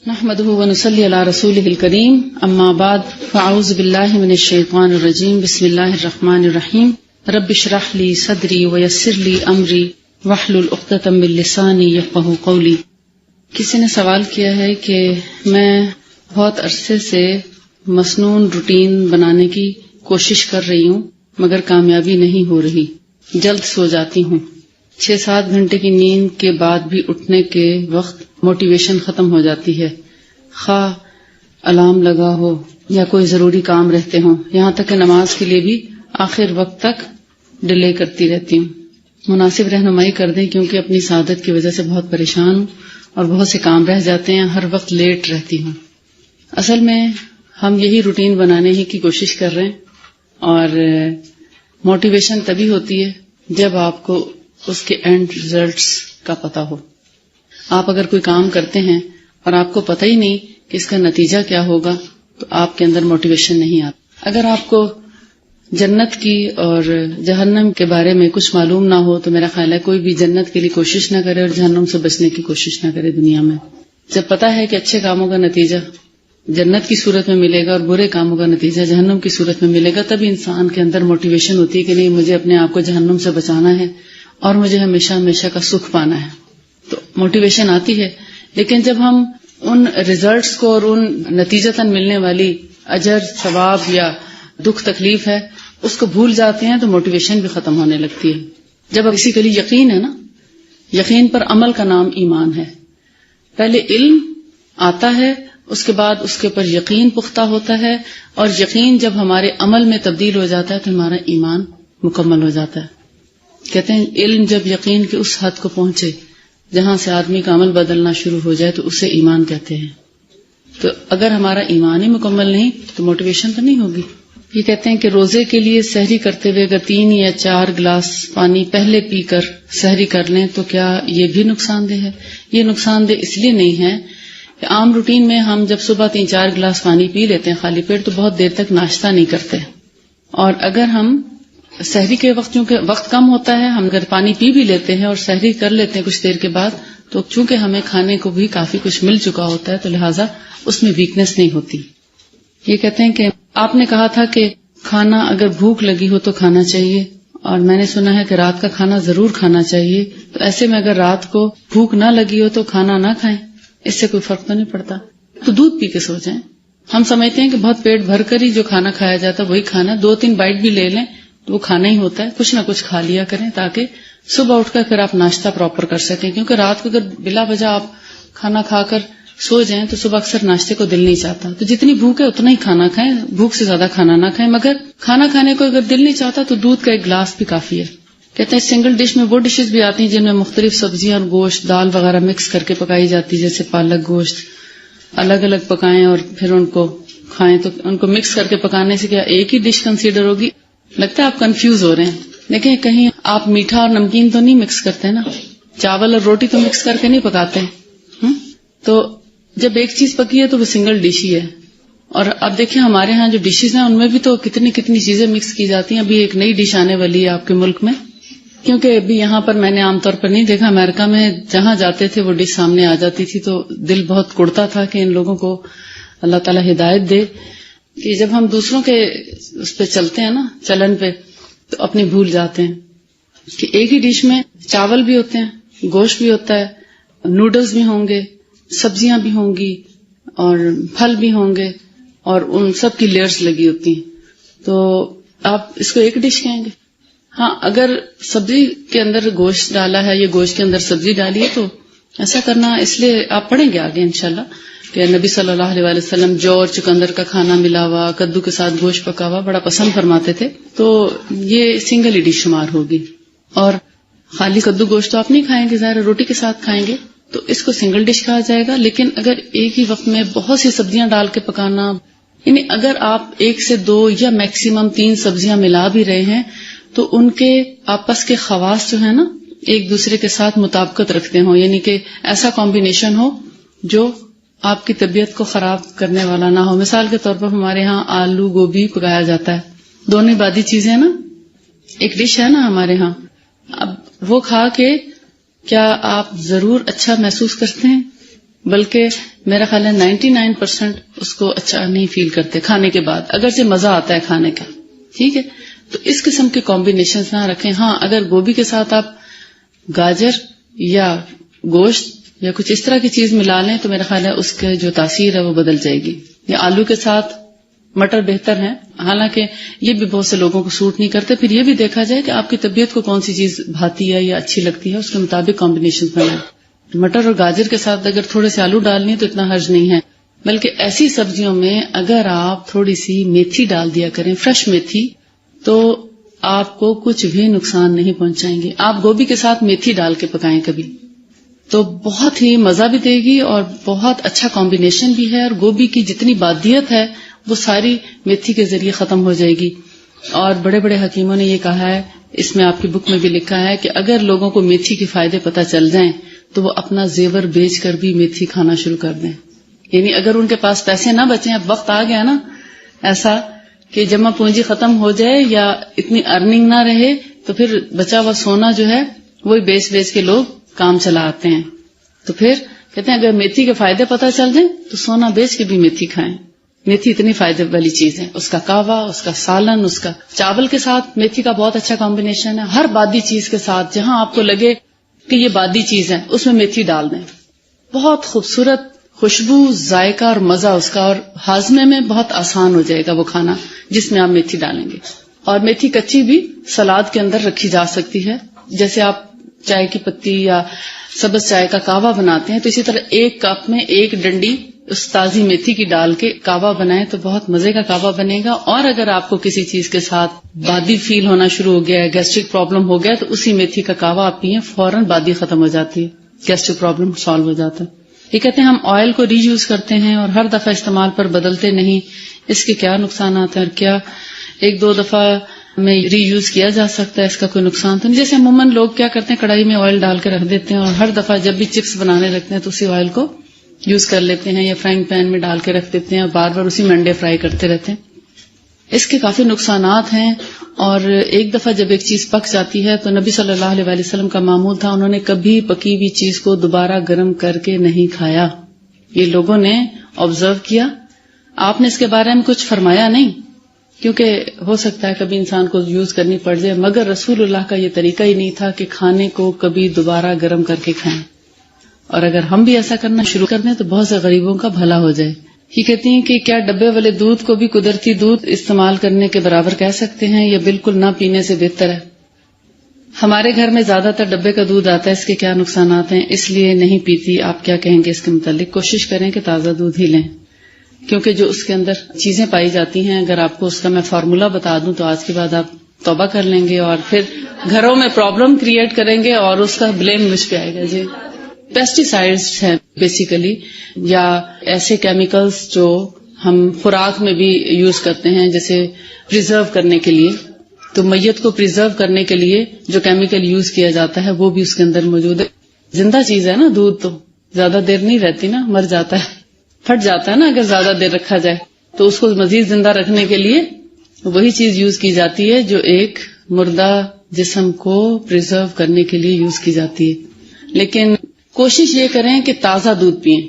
نحمده ونصلي على رسوله الكريم اما بعد فاعوذ بالله من الشيطان الرجيم بسم الله الرحمن الرحيم رب اشرح لي صدري ويسر لي امري واحلل عقدة من لساني يفقهوا قولي۔ کسی نے سوال کیا ہے کہ میں بہت عرصے سے مسنون روٹین بنانے کی کوشش کر رہی ہوں مگر کامیابی نہیں ہو رہی، جلد سو جاتی ہوں، 6-7 گھنٹے کی نیند کے بعد بھی اٹھنے کے وقت موٹیویشن ختم ہو جاتی ہے، خواہ الارم لگا ہو یا کوئی ضروری کام رہتے ہوں، یہاں تک کہ نماز کے لیے بھی آخر وقت تک ڈیلے کرتی رہتی ہوں۔ مناسب رہنمائی کر دیں کیونکہ اپنی سعادت کی وجہ سے بہت پریشان ہوں اور بہت سے کام رہ جاتے ہیں، ہر وقت لیٹ رہتی ہوں۔ اصل میں ہم یہی روٹین بنانے ہی کی کوشش کر رہے ہیں اور موٹیویشن تبھی ہوتی ہے جب آپ کو اس کے اینڈ ریزلٹس کا پتہ ہو۔ آپ اگر کوئی کام کرتے ہیں اور آپ کو پتہ ہی نہیں کہ اس کا نتیجہ کیا ہوگا تو آپ کے اندر موٹیویشن نہیں آتا۔ اگر آپ کو جنت کی اور جہنم کے بارے میں کچھ معلوم نہ ہو تو میرا خیال ہے کوئی بھی جنت کے لیے کوشش نہ کرے اور جہنم سے بچنے کی کوشش نہ کرے دنیا میں۔ جب پتہ ہے کہ اچھے کاموں کا نتیجہ جنت کی صورت میں ملے گا اور برے کاموں کا نتیجہ جہنم کی صورت میں ملے گا، تب انسان کے اندر موٹیویشن ہوتی ہے کہ نہیں، مجھے اپنے آپ کو جہنم سے بچانا ہے اور مجھے ہمیشہ ہمیشہ کا سکھ پانا ہے، تو موٹیویشن آتی ہے۔ لیکن جب ہم ان ریزلٹس کو اور ان نتیجتاً ملنے والی اجر ثواب یا دکھ تکلیف ہے اس کو بھول جاتے ہیں تو موٹیویشن بھی ختم ہونے لگتی ہے۔ جب اب کسی کے لیے یقین ہے نا، یقین پر عمل کا نام ایمان ہے۔ پہلے علم آتا ہے، اس کے بعد اس کے اوپر یقین پختہ ہوتا ہے، اور یقین جب ہمارے عمل میں تبدیل ہو جاتا ہے تو ہمارا ایمان مکمل ہو جاتا ہے۔ کہتے ہیں علم جب یقین کے اس حد کو پہنچے جہاں سے آدمی کا عمل بدلنا شروع ہو جائے تو اسے ایمان کہتے ہیں۔ تو اگر ہمارا ایمان ہی مکمل نہیں تو موٹیویشن تو نہیں ہوگی۔ یہ کہتے ہیں کہ روزے کے لیے سحری کرتے ہوئے اگر 3 یا 4 گلاس پانی پہلے پی کر سحری کر لیں تو کیا یہ بھی نقصان دہ ہے؟ یہ نقصان دہ اس لیے نہیں ہے کہ عام روٹین میں ہم جب صبح 3-4 گلاس پانی پی لیتے ہیں خالی پیٹ تو بہت دیر تک ناشتہ نہیں کرتے، اور اگر ہم سحری کے وقت چونکہ وقت کم ہوتا ہے، ہم اگر پانی پی بھی لیتے ہیں اور سحری کر لیتے ہیں کچھ دیر کے بعد تو چونکہ ہمیں کھانے کو بھی کافی کچھ مل چکا ہوتا ہے تو لہٰذا اس میں ویکنس نہیں ہوتی۔ یہ کہتے ہیں کہ آپ نے کہا تھا کہ کھانا اگر بھوک لگی ہو تو کھانا چاہیے، اور میں نے سنا ہے کہ رات کا کھانا ضرور کھانا چاہیے، تو ایسے میں اگر رات کو بھوک نہ لگی ہو تو کھانا نہ کھائیں، اس سے کوئی فرق تو نہیں پڑتا، تو دودھ پی کے سو جائیں۔ ہم سمجھتے ہیں کہ بہت پیٹ بھر کر ہی جو کھانا کھایا جاتا ہے وہی کھانا، 2-3 بائٹ بھی لے لیں تو وہ کھانا ہی ہوتا ہے، کچھ نہ کچھ کھا لیا کریں تاکہ صبح اٹھ کر پھر آپ ناشتہ پراپر کر سکیں، کیونکہ رات کو اگر بلا وجہ آپ کھانا کھا کر سو جائیں تو صبح اکثر ناشتے کو دل نہیں چاہتا، تو جتنی بھوک ہے اتنا ہی کھانا کھائیں، بھوک سے زیادہ کھانا نہ کھائیں، مگر کھانا کھانے کو اگر دل نہیں چاہتا تو دودھ کا 1 گلاس بھی کافی ہے۔ کہتے ہیں سنگل ڈش میں وہ ڈشز بھی آتی ہیں جن میں مختلف سبزیاں اور گوشت، دال وغیرہ مکس کر کے پکائی جاتی ہے، جیسے پالک گوشت الگ الگ پکائیں اور پھر ان کو کھائیں، تو ان کو مکس کر کے پکانے سے کیا ایک ہی ڈش کنسیڈر ہوگی؟ لگتا ہے آپ کنفیوز ہو رہے ہیں، دیکھیں کہیں آپ میٹھا اور نمکین تو نہیں مکس کرتے نا، چاول اور روٹی تو مکس کر کے نہیں پکاتے، تو جب ایک چیز پکی ہے تو وہ سنگل ڈش ہی ہے۔ اور اب دیکھیں ہمارے ہاں جو ڈشز ہیں ان میں بھی تو کتنی چیزیں مکس کی جاتی ہیں۔ ابھی ایک نئی ڈش آنے والی ہے آپ کے ملک میں، کیونکہ ابھی یہاں پر میں نے عام طور پر نہیں دیکھا، امریکہ میں جہاں جاتے تھے وہ ڈش سامنے آ جاتی تھی تو دل بہت کڑتا تھا کہ ان لوگوں کو اللہ تعالیٰ ہدایت دے کہ جب ہم دوسروں کے اس پہ چلتے ہیں نا، چلن پہ، تو اپنی بھول جاتے ہیں کہ ایک ہی ڈش میں چاول بھی ہوتے ہیں، گوشت بھی ہوتا ہے، نوڈلز بھی ہوں گے، سبزیاں بھی ہوں گی اور پھل بھی ہوں گے، اور ان سب کی لیئرز لگی ہوتی ہیں، تو آپ اس کو ایک ڈش کہیں گے؟ ہاں، اگر سبزی کے اندر گوشت ڈالا ہے یا گوشت کے اندر سبزی ڈالی ہے تو ایسا کرنا، اس لیے آپ پڑھیں گے آگے انشاءاللہ کہ نبی صلی اللہ علیہ وسلم جو اور چقندر کا کھانا ملا ہوا، کدو کے ساتھ گوشت پکا ہوا بڑا پسند فرماتے تھے، تو یہ سنگل ہی ڈش شمار ہوگی۔ اور خالی کدو گوشت تو آپ نہیں کھائیں گے، ظاہر روٹی کے ساتھ کھائیں گے تو اس کو سنگل ڈش کہا جائے گا۔ لیکن اگر ایک ہی وقت میں بہت سی سبزیاں ڈال کے پکانا، یعنی اگر آپ 1 سے 2 یا میکسیمم 3 سبزیاں ملا بھی رہے ہیں تو ان کے آپس کے خواص جو ہے نا ایک دوسرے کے ساتھ مطابقت رکھتے ہوں، یعنی کہ ایسا کمبینیشن ہو جو آپ کی طبیعت کو خراب کرنے والا نہ ہو۔ مثال کے طور پر ہمارے ہاں آلو گوبھی پکایا جاتا ہے، دونوں بعدی چیزیں نا، ایک ڈش ہے نا ہمارے ہاں، اب وہ کھا کے کیا آپ ضرور اچھا محسوس کرتے ہیں؟ بلکہ میرا خیال ہے 99% اس کو اچھا نہیں فیل کرتے کھانے کے بعد، اگرچہ مزہ آتا ہے کھانے کا. ٹھیک ہے، تو اس قسم کے کمبینیشنز نہ رکھیں. ہاں اگر گوبھی کے ساتھ آپ گاجر یا گوشت یا کچھ اس طرح کی چیز ملا لیں تو میرا خیال ہے اس کے جو تاثیر ہے وہ بدل جائے گی. یا آلو کے ساتھ مٹر بہتر ہے، حالانکہ یہ بھی بہت سے لوگوں کو سوٹ نہیں کرتے. پھر یہ بھی دیکھا جائے کہ آپ کی طبیعت کو کون سی چیز بھاتی ہے یا اچھی لگتی ہے، اس کے مطابق کمبینیشن بنائیں. مٹر اور گاجر کے ساتھ اگر تھوڑے سے آلو ڈالنی تو اتنا حرج نہیں ہے، بلکہ ایسی سبزیوں میں اگر آپ تھوڑی سی میتھی ڈال دیا کریں، فریش میتھی، تو آپ کو کچھ بھی نقصان نہیں پہنچائیں گے. آپ گوبھی کے ساتھ میتھی ڈال کے پکائیں کبھی، تو بہت ہی مزہ بھی دے گی اور بہت اچھا کمبینیشن بھی ہے. اور گوبھی کی جتنی بادیت ہے وہ ساری میتھی کے ذریعے ختم ہو جائے گی. اور بڑے بڑے حکیموں نے یہ کہا ہے، اس میں آپ کی بک میں بھی لکھا ہے کہ اگر لوگوں کو میتھی کے فائدے پتہ چل جائیں تو وہ اپنا زیور بیچ کر بھی میتھی کھانا شروع کر دیں. یعنی اگر ان کے پاس پیسے نہ بچیں، اب وقت آ گیا نا ایسا کہ جمع پونجی ختم ہو جائے یا اتنی ارننگ نہ رہے، تو پھر بچا ہوا سونا جو ہے وہی بیچ بیچ کے لوگ کام چلا آتے ہیں. تو پھر کہتے ہیں اگر میتھی کے فائدے پتہ چل جائیں تو سونا بیچ کے بھی میتھی کھائیں. میتھی اتنی فائدے والی چیز ہے، اس کا کہوا، اس کا سالن، اس کا چاول کے ساتھ میتھی کا بہت اچھا کمبینیشن ہے. ہر بادی چیز کے ساتھ جہاں آپ کو لگے کہ یہ بادی چیز ہے اس میں میتھی ڈال دیں. بہت خوبصورت خوشبو، ذائقہ اور مزہ اس کا، اور ہاضمے میں بہت آسان ہو جائے گا وہ کھانا جس میں آپ میتھی ڈالیں گے. اور میتھی کچی بھی سلاد کے اندر رکھی جا سکتی ہے. جیسے آپ چائے کی پتی یا سبز چائے کا کہوا بناتے ہیں تو اسی طرح ایک کپ میں ایک ڈنڈی اس تازی میتھی کی ڈال کے کہوا بنائیں تو بہت مزے کا کہوا بنے گا. اور اگر آپ کو کسی چیز کے ساتھ بادی فیل ہونا شروع ہو گیا ہے، گیسٹرک پرابلم ہو گیا، تو اسی میتھی کا کہوا آپ پیئیں، فوراً بادی ختم ہو جاتی ہے، گیسٹرک پرابلم سالو ہو جاتا ہے. یہ کہتے ہیں ہم آئل کو ری یوز کرتے ہیں اور ہر دفعہ استعمال پر بدلتے نہیں، اس کے کیا نقصانات ہیں اور کیا ایک دو دفعہ میں ری یوز کیا جا سکتا ہے، اس کا کوئی نقصان تو نہیں. جیسے عموماً لوگ کیا کرتے ہیں، کڑھائی میں آئل ڈال کے رکھ دیتے ہیں اور ہر دفعہ جب بھی چپس بنانے لگتے ہیں تو اسی آئل کو یوز کر لیتے ہیں یا فرائنگ پین میں ڈال کے رکھ دیتے ہیں اور بار بار اسی میں انڈے فرائی کرتے رہتے ہیں. اس کے کافی نقصانات ہیں. اور ایک دفعہ جب ایک چیز پک جاتی ہے تو نبی صلی اللہ علیہ وسلم کا معمول تھا، انہوں نے کبھی پکی ہوئی چیز کو دوبارہ گرم کر کے نہیں کھایا. یہ لوگوں نے آبزرو کیا. آپ نے اس کے بارے میں کچھ فرمایا نہیں کیونکہ ہو سکتا ہے کبھی انسان کو یوز کرنی پڑ جائے، مگر رسول اللہ کا یہ طریقہ ہی نہیں تھا کہ کھانے کو کبھی دوبارہ گرم کر کے کھائیں. اور اگر ہم بھی ایسا کرنا شروع کر دیں تو بہت سے غریبوں کا بھلا ہو جائے. یہ کہتی ہیں کہ کیا ڈبے والے دودھ کو بھی قدرتی دودھ استعمال کرنے کے برابر کہہ سکتے ہیں یا بالکل نہ پینے سے بہتر ہے؟ ہمارے گھر میں زیادہ تر ڈبے کا دودھ آتا ہے، اس کے کیا نقصانات ہیں، اس لیے نہیں پیتی. آپ کیا کہیں گے اس کے متعلق؟ کوشش کریں کہ تازہ دودھ ہی لیں کیونکہ جو اس کے اندر چیزیں پائی جاتی ہیں، اگر آپ کو اس کا میں فارمولا بتا دوں تو آج کے بعد آپ توبہ کر لیں گے اور پھر گھروں میں پرابلم کریٹ کریں گے اور اس کا بلیم مجھ پہ آئے گا. جی، پیسٹی سائڈز ہیں بیسیکلی، یا ایسے کیمیکلز جو ہم خوراک میں بھی یوز کرتے ہیں جیسے پریزرو کرنے کے لیے. تو میت کو پریزرو کرنے کے لیے جو کیمیکل یوز کیا جاتا ہے وہ بھی اس کے اندر موجود ہے. زندہ چیز ہے نا دودھ، تو زیادہ دیر نہیں رہتی نا، مر جاتا ہے، پھٹ جاتا ہے نا اگر زیادہ دیر رکھا جائے. تو اس کو مزید زندہ رکھنے کے لیے وہی چیز یوز کی جاتی ہے جو ایک مردہ جسم کو پریزرو کرنے کے لیے یوز کی جاتی ہے. لیکن کوشش یہ کریں کہ تازہ دودھ پئیں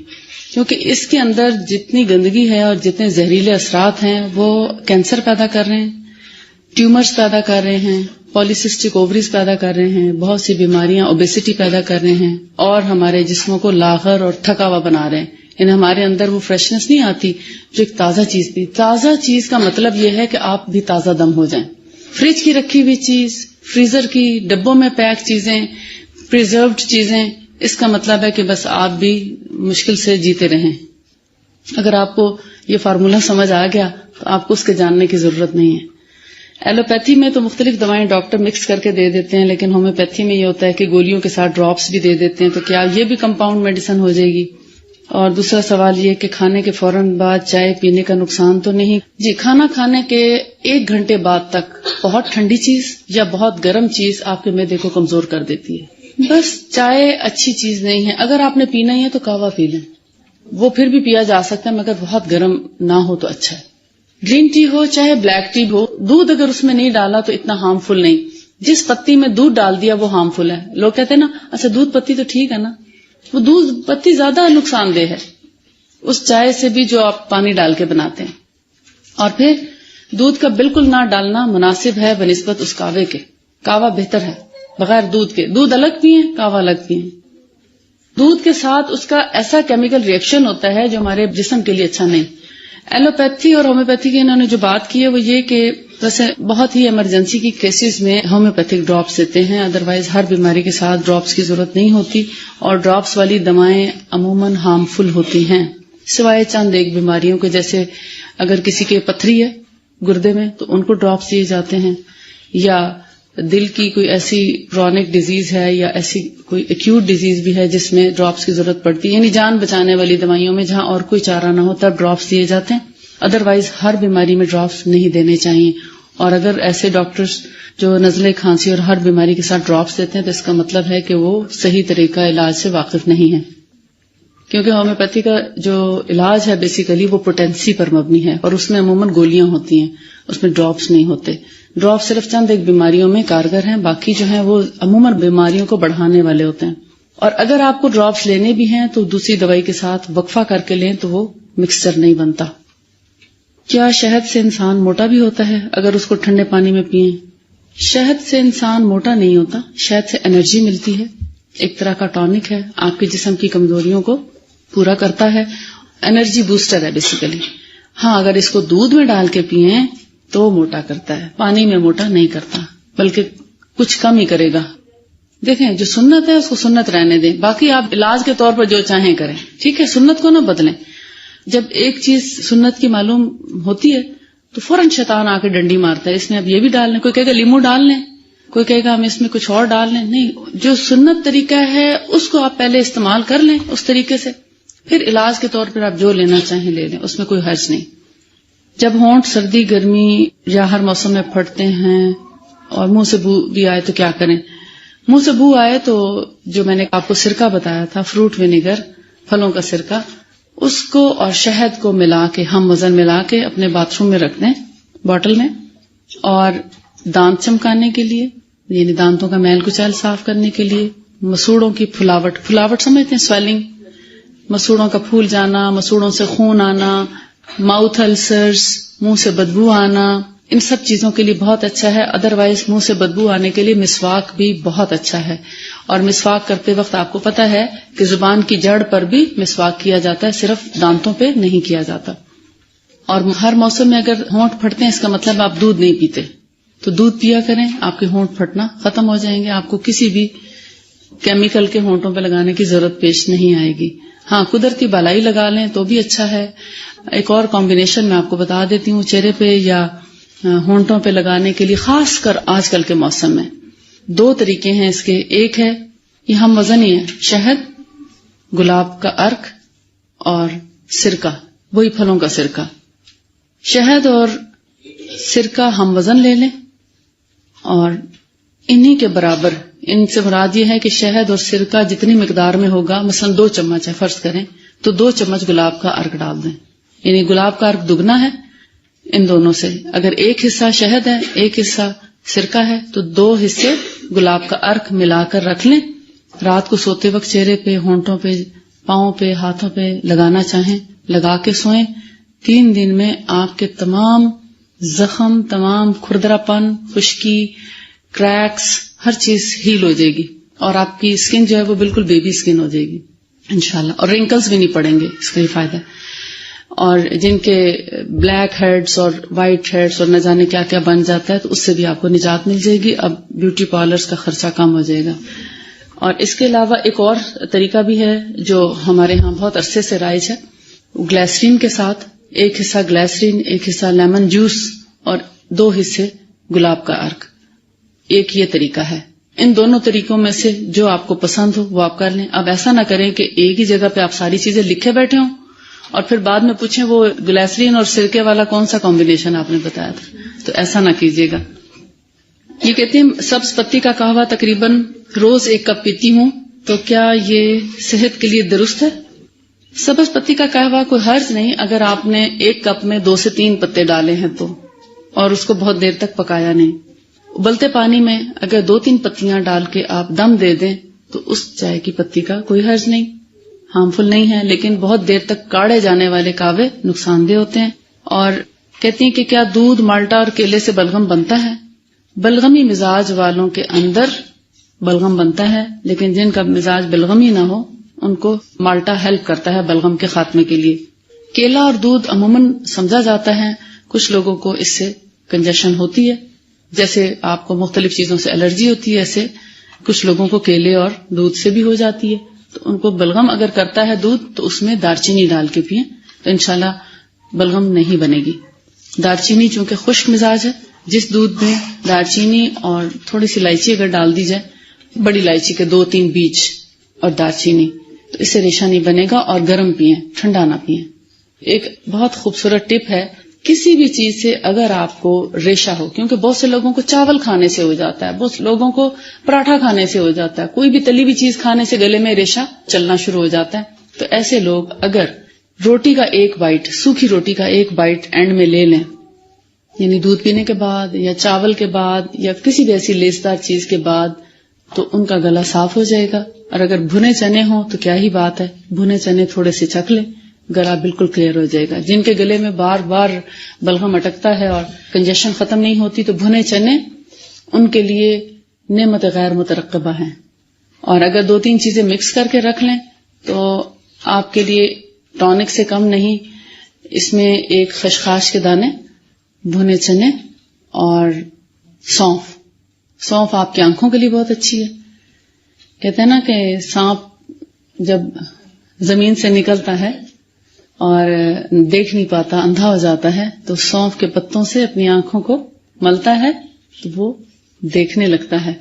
کیونکہ اس کے اندر جتنی گندگی ہے اور جتنے زہریلے اثرات ہیں وہ کینسر پیدا کر رہے ہیں، ٹیومرز پیدا کر رہے ہیں، پالیسسٹک اووریز پیدا کر رہے ہیں، بہت سی بیماریاں، اوبیسٹی پیدا کر رہے ہیں اور ہمارے جسموں کو لاغر اور تھکا ہوا بنا رہے ہیں. یعنی ہمارے اندر وہ فریشنس نہیں آتی جو ایک تازہ چیز تھی. تازہ چیز کا مطلب یہ ہے کہ آپ بھی تازہ دم ہو جائیں. فریج کی رکھی ہوئی چیز، فریزر کی ڈبوں میں پیک چیزیں، پریزروڈ چیزیں، اس کا مطلب ہے کہ بس آپ بھی مشکل سے جیتے رہیں. اگر آپ کو یہ فارمولا سمجھ آ گیا تو آپ کو اس کے جاننے کی ضرورت نہیں ہے. ایلوپیتھی میں تو مختلف دوائیں ڈاکٹر مکس کر کے دے دیتے ہیں، لیکن ہومیوپیتھی میں یہ ہوتا ہے کہ گولیوں کے ساتھ ڈراپس بھی دے دیتے ہیں. تو کیا یہ بھی کمپاؤنڈ میڈیسن ہو جائے گی؟ اور دوسرا سوال یہ کہ کھانے کے فوراً بعد چائے پینے کا نقصان تو نہیں؟ جی، کھانا کھانے کے 1 گھنٹے بعد تک بہت ٹھنڈی چیز یا بہت گرم چیز آپ کے معدے کو کمزور کر دیتی ہے. بس چائے اچھی چیز نہیں ہے. اگر آپ نے پینا ہی ہے تو قہوہ پی لیں، وہ پھر بھی پیا جا سکتا ہے مگر بہت گرم نہ ہو تو اچھا ہے. گرین ٹی ہو چاہے بلیک ٹی ہو، دودھ اگر اس میں نہیں ڈالا تو اتنا ہارمفل نہیں. جس پتی میں دودھ ڈال دیا وہ ہارمفل ہے. لوگ کہتے ہیں نا اچھا دودھ پتی تو ٹھیک ہے نا، وہ دودھ پتی زیادہ نقصان دہ ہے اس چائے سے بھی جو آپ پانی ڈال کے بناتے ہیں. اور پھر دودھ کا بالکل نہ ڈالنا مناسب ہے بنسبت اس کاوے کے. کاوا بہتر ہے بغیر دودھ کے. دودھ الگ پیئیں، کاوا الگ پیئیں. دودھ کے ساتھ اس کا ایسا کیمیکل ریئیکشن ہوتا ہے جو ہمارے جسم کے لیے اچھا نہیں. ایلوپیتھی اور ہومیوپیتھی کی انہوں نے جو بات کی ہے وہ یہ کہ ویسے بہت ہی ایمرجنسی کی کیسز میں ہومیوپیتھک ڈراپس دیتے ہیں، ادروائز ہر بیماری کے ساتھ ڈراپس کی ضرورت نہیں ہوتی، اور ڈراپس والی دوائیں عموماً ہارمفل ہوتی ہیں سوائے چند ایک بیماریوں کے. جیسے اگر کسی کے پتھری ہے گردے میں تو ان کو ڈراپس دیے جاتے ہیں، یا دل کی کوئی ایسی کرونک ڈیزیز ہے یا ایسی کوئی ایکیوٹ ڈیزیز بھی ہے جس میں ڈراپس کی ضرورت پڑتی ہے، یعنی جان بچانے والی دوائیوں میں جہاں اور کوئی چارہ نہ ہو تب ڈراپس دیے جاتے ہیں. ادروائز ہر بیماری میں ڈراپس نہیں دینے چاہیے. اور اگر ایسے ڈاکٹرز جو نزلے کھانسی اور ہر بیماری کے ساتھ ڈراپس دیتے ہیں تو اس کا مطلب ہے کہ وہ صحیح طریقہ علاج سے واقف نہیں ہے، کیونکہ ہومیوپیتھی کا جو علاج ہے بیسیکلی وہ پوٹینسی پر مبنی ہے، اور اس میں عموماً گولیاں ہوتی ہیں، اس میں ڈراپس نہیں ہوتے. ڈراپس صرف چند ایک بیماریوں میں کارگر ہیں، باقی جو ہیں وہ عموماً بیماریوں کو بڑھانے والے ہوتے ہیں. اور اگر آپ کو ڈراپس لینے بھی ہیں تو دوسری دوائی کے ساتھ وقفہ کر کے لیں تو وہ مکسچر نہیں بنتا. کیا شہد سے انسان موٹا بھی ہوتا ہے اگر اس کو ٹھنڈے پانی میں پئیں؟ شہد سے انسان موٹا نہیں ہوتا، شہد سے انرجی ملتی ہے، ایک طرح کا ٹونک ہے، آپ کے جسم کی کمزوریوں کو پورا کرتا ہے، انرجی بوسٹر ہے بیسیکلی. ہاں اگر اس کو دودھ میں ڈال کے پئیں تو وہ موٹا کرتا ہے، پانی میں موٹا نہیں کرتا بلکہ کچھ کم ہی کرے گا. دیکھیں جو سنت ہے اس کو سنت رہنے دیں، باقی آپ علاج کے طور پر جو چاہیں کریں، ٹھیک ہے، سنت کو نہ بدلیں. جب ایک چیز سنت کی معلوم ہوتی ہے تو فوراً شیطان آ کے ڈنڈی مارتا ہے، اس میں اب یہ بھی ڈال لیں، کوئی کہے گا لیمو ڈال لیں، کوئی کہے گا ہم اس میں کچھ اور ڈال لیں. نہیں، جو سنت طریقہ ہے اس کو آپ پہلے استعمال کر لیں اس طریقے سے، پھر علاج کے طور پر آپ جو لینا چاہیں لے لیں، اس میں کوئی حرج نہیں. جب ہونٹ سردی گرمی یا ہر موسم میں پھٹتے ہیں اور منہ سے بو بھی آئے تو کیا کریں؟ منہ سے بو آئے تو جو میں نے آپ کو سرکہ بتایا تھا، فروٹ ونیگر، پھلوں کا سرکہ، اس کو اور شہد کو ملا کے ہم وزن ملا کے اپنے باتھ روم میں رکھ دیں باٹل میں. اور دانت چمکانے کے لیے، یعنی دانتوں کا میل کچیل صاف کرنے کے لیے، مسوڑوں کی پھلاوٹ سمجھتے ہیں، سویلنگ، مسوڑوں کا پھول جانا، مسوڑوں سے خون آنا، ماؤتھ السرز، منہ سے بدبو آنا، ان سب چیزوں کے لیے بہت اچھا ہے. ادروائز منہ سے بدبو آنے کے لیے مسواک بھی بہت اچھا ہے. اور مسواک کرتے وقت آپ کو پتا ہے کہ زبان کی جڑ پر بھی مسواک کیا جاتا ہے، صرف دانتوں پہ نہیں کیا جاتا. اور ہر موسم میں اگر ہونٹ پھٹتے ہیں اس کا مطلب آپ دودھ نہیں پیتے، تو دودھ پیا کریں، آپ کے ہونٹ پھٹنا ختم ہو جائیں گے، آپ کو کسی بھی کیمیکل کے ہونٹوں پہ لگانے کی ضرورت پیش نہیں آئے گی. ہاں قدرتی بالائی لگا لیں تو بھی اچھا ہے. ایک اور کمبینیشن میں آپ کو بتا دیتی ہوں، چہرے پہ یا ہونٹوں پہ لگانے کے لیے خاص کر آج کل کے موسم میں 2 طریقے ہیں اس کے. ایک ہے یہ ہم وزن ہی ہے، شہد، گلاب کا عرق اور سرکہ، وہی پھلوں کا سرکہ. شہد اور سرکہ ہم وزن لے لیں اور انہی کے برابر، ان سے مراد یہ ہے کہ شہد اور سرکہ جتنی مقدار میں ہوگا، مثلا 2 چمچ ہے فرض کریں تو 2 چمچ گلاب کا عرق ڈال دیں، یعنی گلاب کا عرق دگنا ہے ان دونوں سے. اگر ایک حصہ شہد ہے ایک حصہ سرکہ ہے تو 2 حصے گلاب کا عرق ملا کر رکھ لیں. رات کو سوتے وقت چہرے پہ، ہونٹوں پہ، پاؤں پہ، ہاتھوں پہ لگانا چاہیں لگا کے سوئیں. 3 دن میں آپ کے تمام زخم، تمام کھردرا پن، خشکی، کریکس، ہر چیز ہیل ہو جائے گی اور آپ کی اسکن جو ہے وہ بالکل بیبی اسکن ہو جائے گی انشاءاللہ. اور رنکلز بھی نہیں پڑیں گے، اس کا یہ فائدہ ہے. اور جن کے بلیک ہیڈز اور وائٹ ہیڈز اور نہ جانے کیا کیا بن جاتا ہے تو اس سے بھی آپ کو نجات مل جائے گی. اب بیوٹی پارلرز کا خرچہ کم ہو جائے گا. اور اس کے علاوہ ایک اور طریقہ بھی ہے جو ہمارے ہاں بہت عرصے سے رائج ہے، گلیسرین کے ساتھ 1 حصہ گلیسرین، 1 حصہ لیمن جوس اور 2 حصے گلاب کا عرق. ایک یہ طریقہ ہے. ان دونوں طریقوں میں سے جو آپ کو پسند ہو وہ آپ کر لیں. اب ایسا نہ کریں کہ ایک ہی جگہ پہ آپ ساری چیزیں لکھے بیٹھے ہوں اور پھر بعد میں پوچھیں وہ گلیسرین اور سرکے والا کون سا کمبینیشن آپ نے بتایا تھا، تو ایسا نہ کیجیے گا. یہ کہتے ہیں سبز پتی کا قہوہ تقریباً روز 1 کپ پیتی ہوں، تو کیا یہ صحت کے لیے درست ہے؟ سبز پتی کا قہوہ کوئی حرج نہیں اگر آپ نے 1 کپ میں 2 سے 3 پتے ڈالے ہیں تو، اور اس کو بہت دیر تک پکایا نہیں. ابلتے پانی میں اگر 2-3 پتیاں ڈال کے آپ دم دے دیں تو اس چائے کی پتی کا کوئی حرج نہیں. ہارمفل نہیں ہے، لیکن بہت دیر تک کاڑے جانے والے کہوے نقصان دہ ہوتے ہیں. اور کہتی ہیں کہ کیا دودھ، مالٹا اور کیلے سے بلغم بنتا ہے؟ بلغمی مزاج والوں کے اندر بلغم بنتا ہے، لیکن جن کا مزاج بلغمی نہ ہو ان کو مالٹا ہیلپ کرتا ہے بلغم کے خاتمے کے لیے. کیلا اور دودھ عموماً سمجھا جاتا ہے، کچھ لوگوں کو اس سے کنجیشن ہوتی ہے، جیسے آپ کو مختلف چیزوں سے الرجی ہوتی ہے، ایسے کچھ لوگوں کو کیلے اور دودھ سے بھی ہو جاتی ہے. تو ان کو بلغم اگر کرتا ہے دودھ تو اس میں دارچینی ڈال کے پئیں تو انشاءاللہ بلغم نہیں بنے گی. دارچینی چونکہ خشک مزاج ہے، جس دودھ میں دارچینی اور تھوڑی سی الائچی اگر ڈال دی جائے، بڑی الائچی کے 2-3 بیج اور دارچینی، تو اس سے ریشہ نہیں بنے گا. اور گرم پئیں، ٹھنڈا نہ پئیں. ایک بہت خوبصورت ٹپ ہے، کسی بھی چیز سے اگر آپ کو ریشہ ہو، کیونکہ بہت سے لوگوں کو چاول کھانے سے ہو جاتا ہے، بہت لوگوں کو پراٹھا کھانے سے ہو جاتا ہے، کوئی بھی تلی ہوئی چیز کھانے سے گلے میں ریشہ چلنا شروع ہو جاتا ہے. تو ایسے لوگ اگر روٹی کا ایک بائٹ، سوکھی روٹی کا ایک بائٹ اینڈ میں لے لیں، یعنی دودھ پینے کے بعد یا چاول کے بعد یا کسی بھی ایسی لیسدار چیز کے بعد، تو ان کا گلا صاف ہو جائے گا. اور اگر بھنے چنے ہوں تو کیا ہی بات ہے، بھنے چنے تھوڑے سے چکھ لیں، گلا بالکل کلیئر ہو جائے گا. جن کے گلے میں بار بار بلغم اٹکتا ہے اور کنجیشن ختم نہیں ہوتی، تو بھنے چنے ان کے لیے نعمت غیر مترقبہ ہیں. اور اگر 2-3 چیزیں مکس کر کے رکھ لیں تو آپ کے لیے ٹونک سے کم نہیں. اس میں ایک خشخاش کے دانے، بھنے چنے اور سونف آپ کی آنکھوں کے لیے بہت اچھی ہے. کہتے ہیں نا کہ سانپ جب زمین سے نکلتا ہے اور دیکھ نہیں پاتا، اندھا ہو جاتا ہے، تو سونف کے پتوں سے اپنی آنکھوں کو ملتا ہے تو وہ دیکھنے لگتا ہے.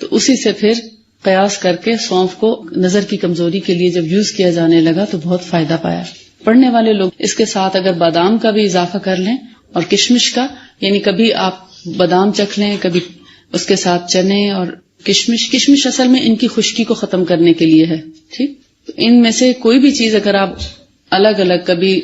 تو اسی سے پھر قیاس کر کے سونف کو نظر کی کمزوری کے لیے جب یوز کیا جانے لگا تو بہت فائدہ پایا. پڑھنے والے لوگ اس کے ساتھ اگر بادام کا بھی اضافہ کر لیں اور کشمش کا، یعنی کبھی آپ بادام چکھ لیں، کبھی اس کے ساتھ چنے اور کشمش اصل میں ان کی خشکی کو ختم کرنے کے لیے ہے. ٹھیک، تو ان میں سے کوئی بھی چیز اگر آپ الگ الگ، کبھی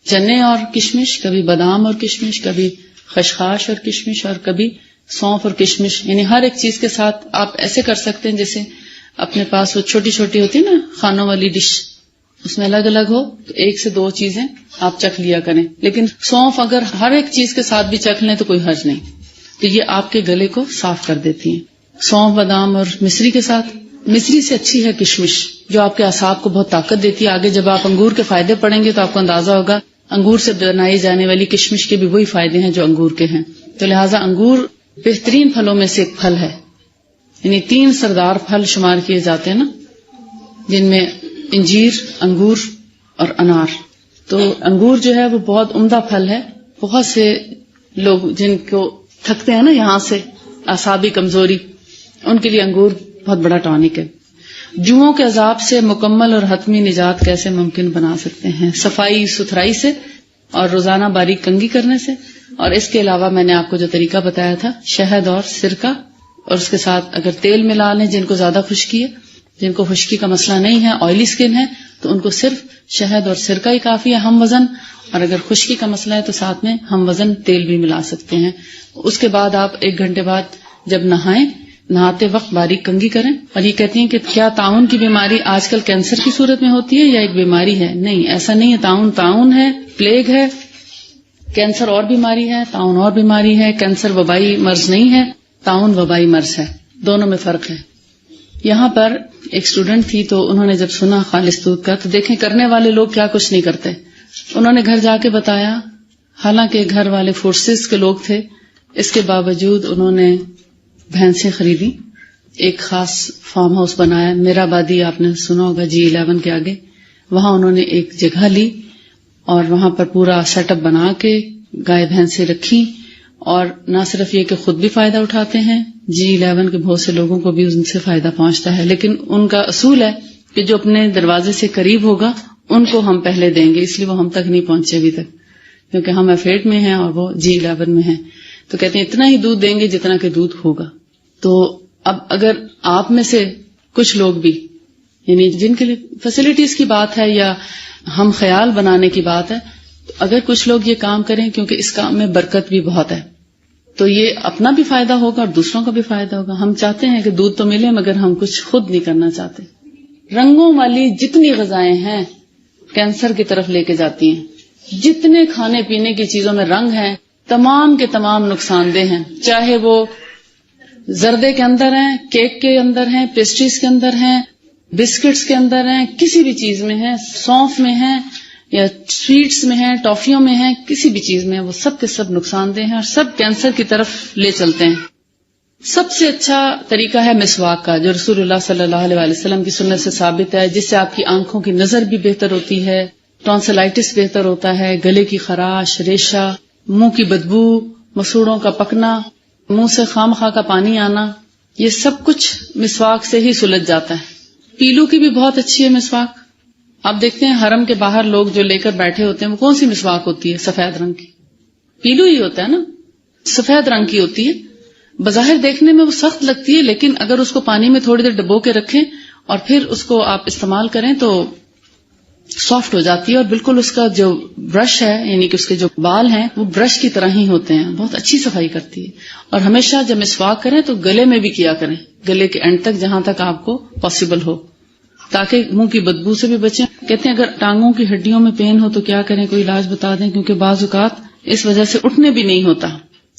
چنے اور کشمش، کبھی بادام اور کشمش، کبھی خشخاش اور کشمش، اور کبھی سونف اور کشمش، یعنی ہر ایک چیز کے ساتھ آپ ایسے کر سکتے ہیں جیسے اپنے پاس وہ چھوٹی چھوٹی ہوتی نا کھانوں والی ڈش، اس میں الگ الگ ہو تو 1 سے 2 چیزیں آپ چکھ لیا کریں. لیکن سونف اگر ہر ایک چیز کے ساتھ بھی چکھ لیں تو کوئی حرج نہیں، تو یہ آپ کے گلے کو صاف کر دیتی ہیں. سونف، بادام اور مصری کے ساتھ. مصری سے اچھی ہے کشمش، جو آپ کے اعصاب کو بہت طاقت دیتی ہے. آگے جب آپ انگور کے فائدے پڑھیں گے تو آپ کو اندازہ ہوگا انگور سے بنائی جانے والی کشمش کے بھی وہی فائدے ہیں جو انگور کے ہیں. تو لہٰذا انگور بہترین پھلوں میں سے ایک پھل ہے. یعنی 3 سردار پھل شمار کیے جاتے ہیں نا، جن میں انجیر، انگور اور انار. تو انگور جو ہے وہ بہت عمدہ پھل ہے. بہت سے لوگ جن کو تھکتے ہیں نا یہاں سے، اعصابی کمزوری، ان کے لیے انگور بہت بڑا ٹانک ہے. جوؤں کے عذاب سے مکمل اور حتمی نجات کیسے ممکن بنا سکتے ہیں؟ صفائی ستھرائی سے اور روزانہ باریک کنگھی کرنے سے. اور اس کے علاوہ میں نے آپ کو جو طریقہ بتایا تھا، شہد اور سرکہ، اور اس کے ساتھ اگر تیل ملا لیں، جن کو زیادہ خشکی ہے، جن کو خشکی کا مسئلہ نہیں ہے، آئلی سکن ہے، تو ان کو صرف شہد اور سرکہ ہی کافی ہے ہم وزن. اور اگر خشکی کا مسئلہ ہے تو ساتھ میں ہم وزن تیل بھی ملا سکتے ہیں. اس کے بعد آپ 1 گھنٹے بعد جب نہائیں، نہاتے وقت باریک کنگھی کریں. اور یہ کہتی ہیں کہ کیا طاعون کی بیماری آج کل کینسر کی صورت میں ہوتی ہے یا ایک بیماری ہے؟ نہیں، ایسا نہیں ہے. طاعون ہے، پلیگ ہے، کینسر اور بیماری ہے، طاعون اور بیماری ہے. کینسر وبائی مرض نہیں ہے، طاعون وبائی مرض ہے، دونوں میں فرق ہے. یہاں پر ایک اسٹوڈنٹ تھی تو انہوں نے جب سنا خالص دودھ کا، تو دیکھیں کرنے والے لوگ کیا کچھ نہیں کرتے. انہوں نے گھر جا کے بتایا، حالانکہ گھر والے فورسز کے لوگ تھے، اس کے باوجود انہوں نے بھینسیں خریدی، ایک خاص فارم ہاؤس بنایا. میرا آبادی آپ نے سنا ہوگا G11 کے آگے، وہاں انہوں نے ایک جگہ لی اور وہاں پر پورا سیٹ اپ بنا کے گائے بھینسیں رکھی. اور نہ صرف یہ کہ خود بھی فائدہ اٹھاتے ہیں، G11 کے بہت سے لوگوں کو بھی ان سے فائدہ پہنچتا ہے. لیکن ان کا اصول ہے کہ جو اپنے دروازے سے قریب ہوگا ان کو ہم پہلے دیں گے، اس لیے وہ ہم تک نہیں پہنچے ابھی تک، کیونکہ ہم F8 میں ہیں اور وہ G11 میں ہیں. تو کہتے ہیں اتنا ہی دودھ دیں گے جتنا کہ دودھ ہوگا. تو اب اگر آپ میں سے کچھ لوگ بھی، یعنی جن کے لیے فیسلٹیز کی بات ہے یا ہم خیال بنانے کی بات ہے، تو اگر کچھ لوگ یہ کام کریں، کیونکہ اس کام میں برکت بھی بہت ہے، تو یہ اپنا بھی فائدہ ہوگا اور دوسروں کا بھی فائدہ ہوگا. ہم چاہتے ہیں کہ دودھ تو ملے، مگر ہم کچھ خود نہیں کرنا چاہتے. رنگوں والی جتنی غذائیں ہیں کینسر کی طرف لے کے جاتی ہیں. جتنے کھانے پینے کی چیزوں میں رنگ ہیں تمام کے تمام نقصان دہ ہیں، چاہے وہ زردے کے اندر ہیں، کیک کے اندر ہیں، پیسٹریز کے اندر ہیں، بسکٹس کے اندر ہیں، کسی بھی چیز میں ہیں، سونف میں ہیں یا سویٹس میں ہیں، ٹافیوں میں ہیں، کسی بھی چیز میں، وہ سب کے سب نقصان دہ ہیں اور سب کینسر کی طرف لے چلتے ہیں. سب سے اچھا طریقہ ہے مسواک کا، جو رسول اللہ صلی اللہ علیہ وسلم کی سنت سے ثابت ہے، جس سے آپ کی آنکھوں کی نظر بھی بہتر ہوتی ہے، ٹونسلائٹس بہتر ہوتا ہے، گلے کی خراش، ریشہ، منہ کی بدبو، مسوڑوں کا پکنا، منہ سے خام خواہ کا پانی آنا، یہ سب کچھ مسواک سے ہی سلجھ جاتا ہے. پیلو کی بھی بہت اچھی ہے مسواک. آپ دیکھتے ہیں حرم کے باہر لوگ جو لے کر بیٹھے ہوتے ہیں وہ کون سی مسواک ہوتی ہے؟ سفید رنگ کی. پیلو ہی ہوتا ہے نا، سفید رنگ کی ہوتی ہے. بظاہر دیکھنے میں وہ سخت لگتی ہے، لیکن اگر اس کو پانی میں تھوڑی دیر ڈبو کے رکھیں اور پھر اس کو آپ استعمال کریں تو سافٹ ہو جاتی ہے، اور بالکل اس کا جو برش ہے یعنی کہ اس کے جو بال ہیں وہ برش کی طرح ہی ہوتے ہیں. بہت اچھی صفائی کرتی ہے. اور ہمیشہ جب مسواک کریں تو گلے میں بھی کیا کریں، گلے کے اینڈ تک جہاں تک آپ کو پاسبل ہو، تاکہ منہ کی بدبو سے بھی بچیں. کہتے ہیں اگر ٹانگوں کی ہڈیوں میں پین ہو تو کیا کریں، کوئی علاج بتا دیں، کیونکہ بعض اوقات اس وجہ سے اٹھنے بھی نہیں ہوتا.